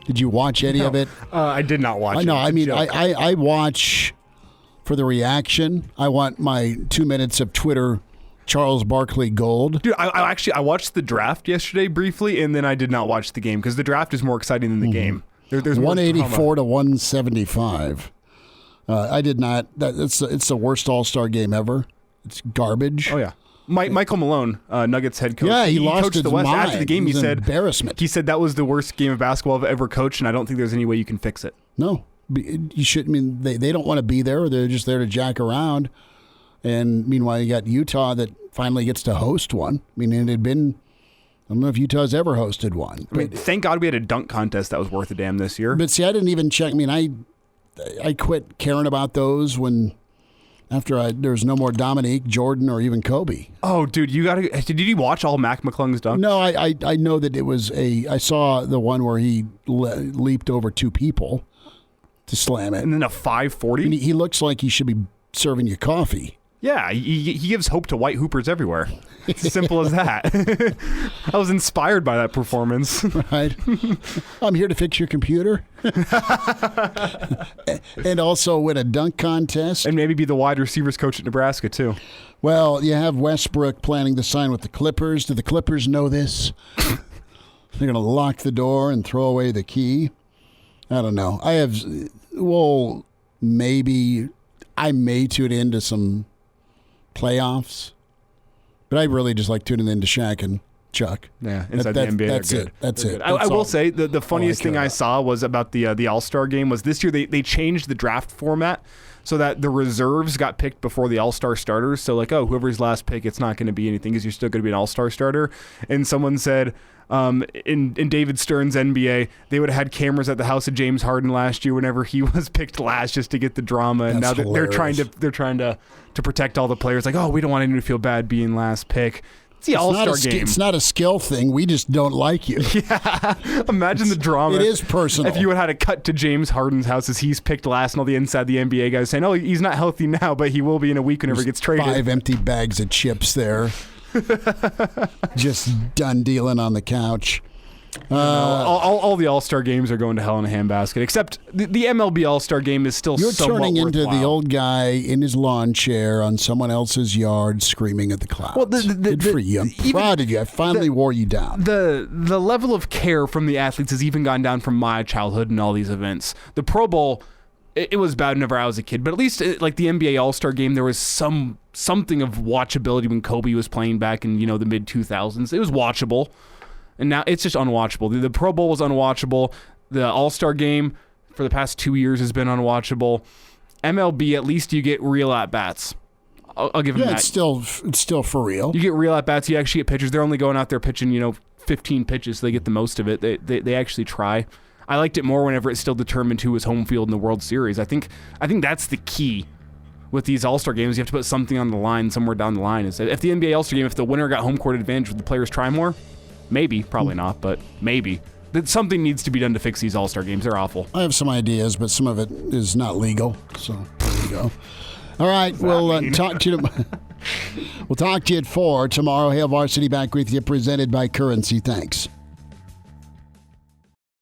Did you watch any of it? I did not watch it. No, I mean, I watch for the reaction. I want my 2 minutes of Twitter Charles Barkley gold. Dude, I watched the draft yesterday briefly, and then I did not watch the game because the draft is more exciting than the game. There's 184 to 175. I did not. It's the worst All-Star game ever. It's garbage. Oh, yeah. Michael Malone, Nuggets head coach. Yeah, he lost coached his the West. mind. After the game, It was he said, embarrassment. He said that was the worst game of basketball I've ever coached, and I don't think there's any way you can fix it. No, you shouldn't. I mean, they don't want to be there. They're just there to jack around. And meanwhile, you got Utah that finally gets to host one. I mean, it had been, I don't know if Utah's ever hosted one. I mean, thank God we had a dunk contest that was worth a damn this year. But see, I didn't even check. I mean, I quit caring about those after there was no more Dominique, Jordan, or even Kobe. Oh, dude, did you watch all Mac McClung's dunks? No, I know that it was I saw the one where he leaped over two people to slam it. And then a 540? I mean, he looks like he should be serving you coffee. Yeah, he gives hope to white hoopers everywhere. It's as simple as that. I was inspired by that performance. Right. I'm here to fix your computer. And also win a dunk contest. And maybe be the wide receivers coach at Nebraska, too. Well, you have Westbrook planning to sign with the Clippers. Do the Clippers know this? They're going to lock the door and throw away the key. I don't know. Maybe I may tune into some playoffs, but I really just like tuning into Shaq and Chuck. Yeah, inside the NBA, that's it. That's it. I will say the funniest thing I saw was about the All-Star game was this year they changed the draft format so that the reserves got picked before the All-Star starters. So whoever's last pick, it's not going to be anything because you're still going to be an All-Star starter. And someone said in David Stern's NBA, they would have had cameras at the house of James Harden last year whenever he was picked last just to get the drama. And that's now they're trying to protect all the players. Like, we don't want anyone to feel bad being last pick. It's the All-Star game. It's not a skill thing. We just don't like you. Yeah. Imagine the drama. It is personal. If you had a cut to James Harden's house as he's picked last and all the inside the NBA guys saying, he's not healthy now, but he will be in a week whenever he gets traded. 5 empty bags of chips there. Just done dealing on the couch. All the All-Star games are going to hell in a handbasket, except the MLB All-Star game is still somewhat turning into worthwhile. the old guy in his lawn chair on someone else's yard screaming at the clouds. Well, good for you. I'm proud of you. I finally wore you down. The level of care from the athletes has even gone down from my childhood and all these events. The Pro Bowl, it was bad whenever I was a kid, but at least like the NBA All-Star game, there was something of watchability when Kobe was playing back in the mid-2000s. It was watchable. And now it's just unwatchable. The Pro Bowl was unwatchable. The All-Star game for the past 2 years has been unwatchable. MLB, at least you get real at-bats. I'll give them that. It's still for real. You get real at bats. You actually get pitchers. They're only going out there pitching 15 pitches, so they get the most of it. They actually try. I liked it more whenever it's still determined who was home field in the World Series. I think that's the key with these All-Star games. You have to put something on the line somewhere down the line. If the NBA All-Star game, if the winner got home court advantage, would the players try more? Maybe, probably not, but maybe. Something needs to be done to fix these All-Star games. They're awful. I have some ideas, but some of it is not legal. So there you go. All right, we'll talk to you. We'll talk to you at 4 tomorrow. Hail Varsity back with you, presented by Currency. Thanks.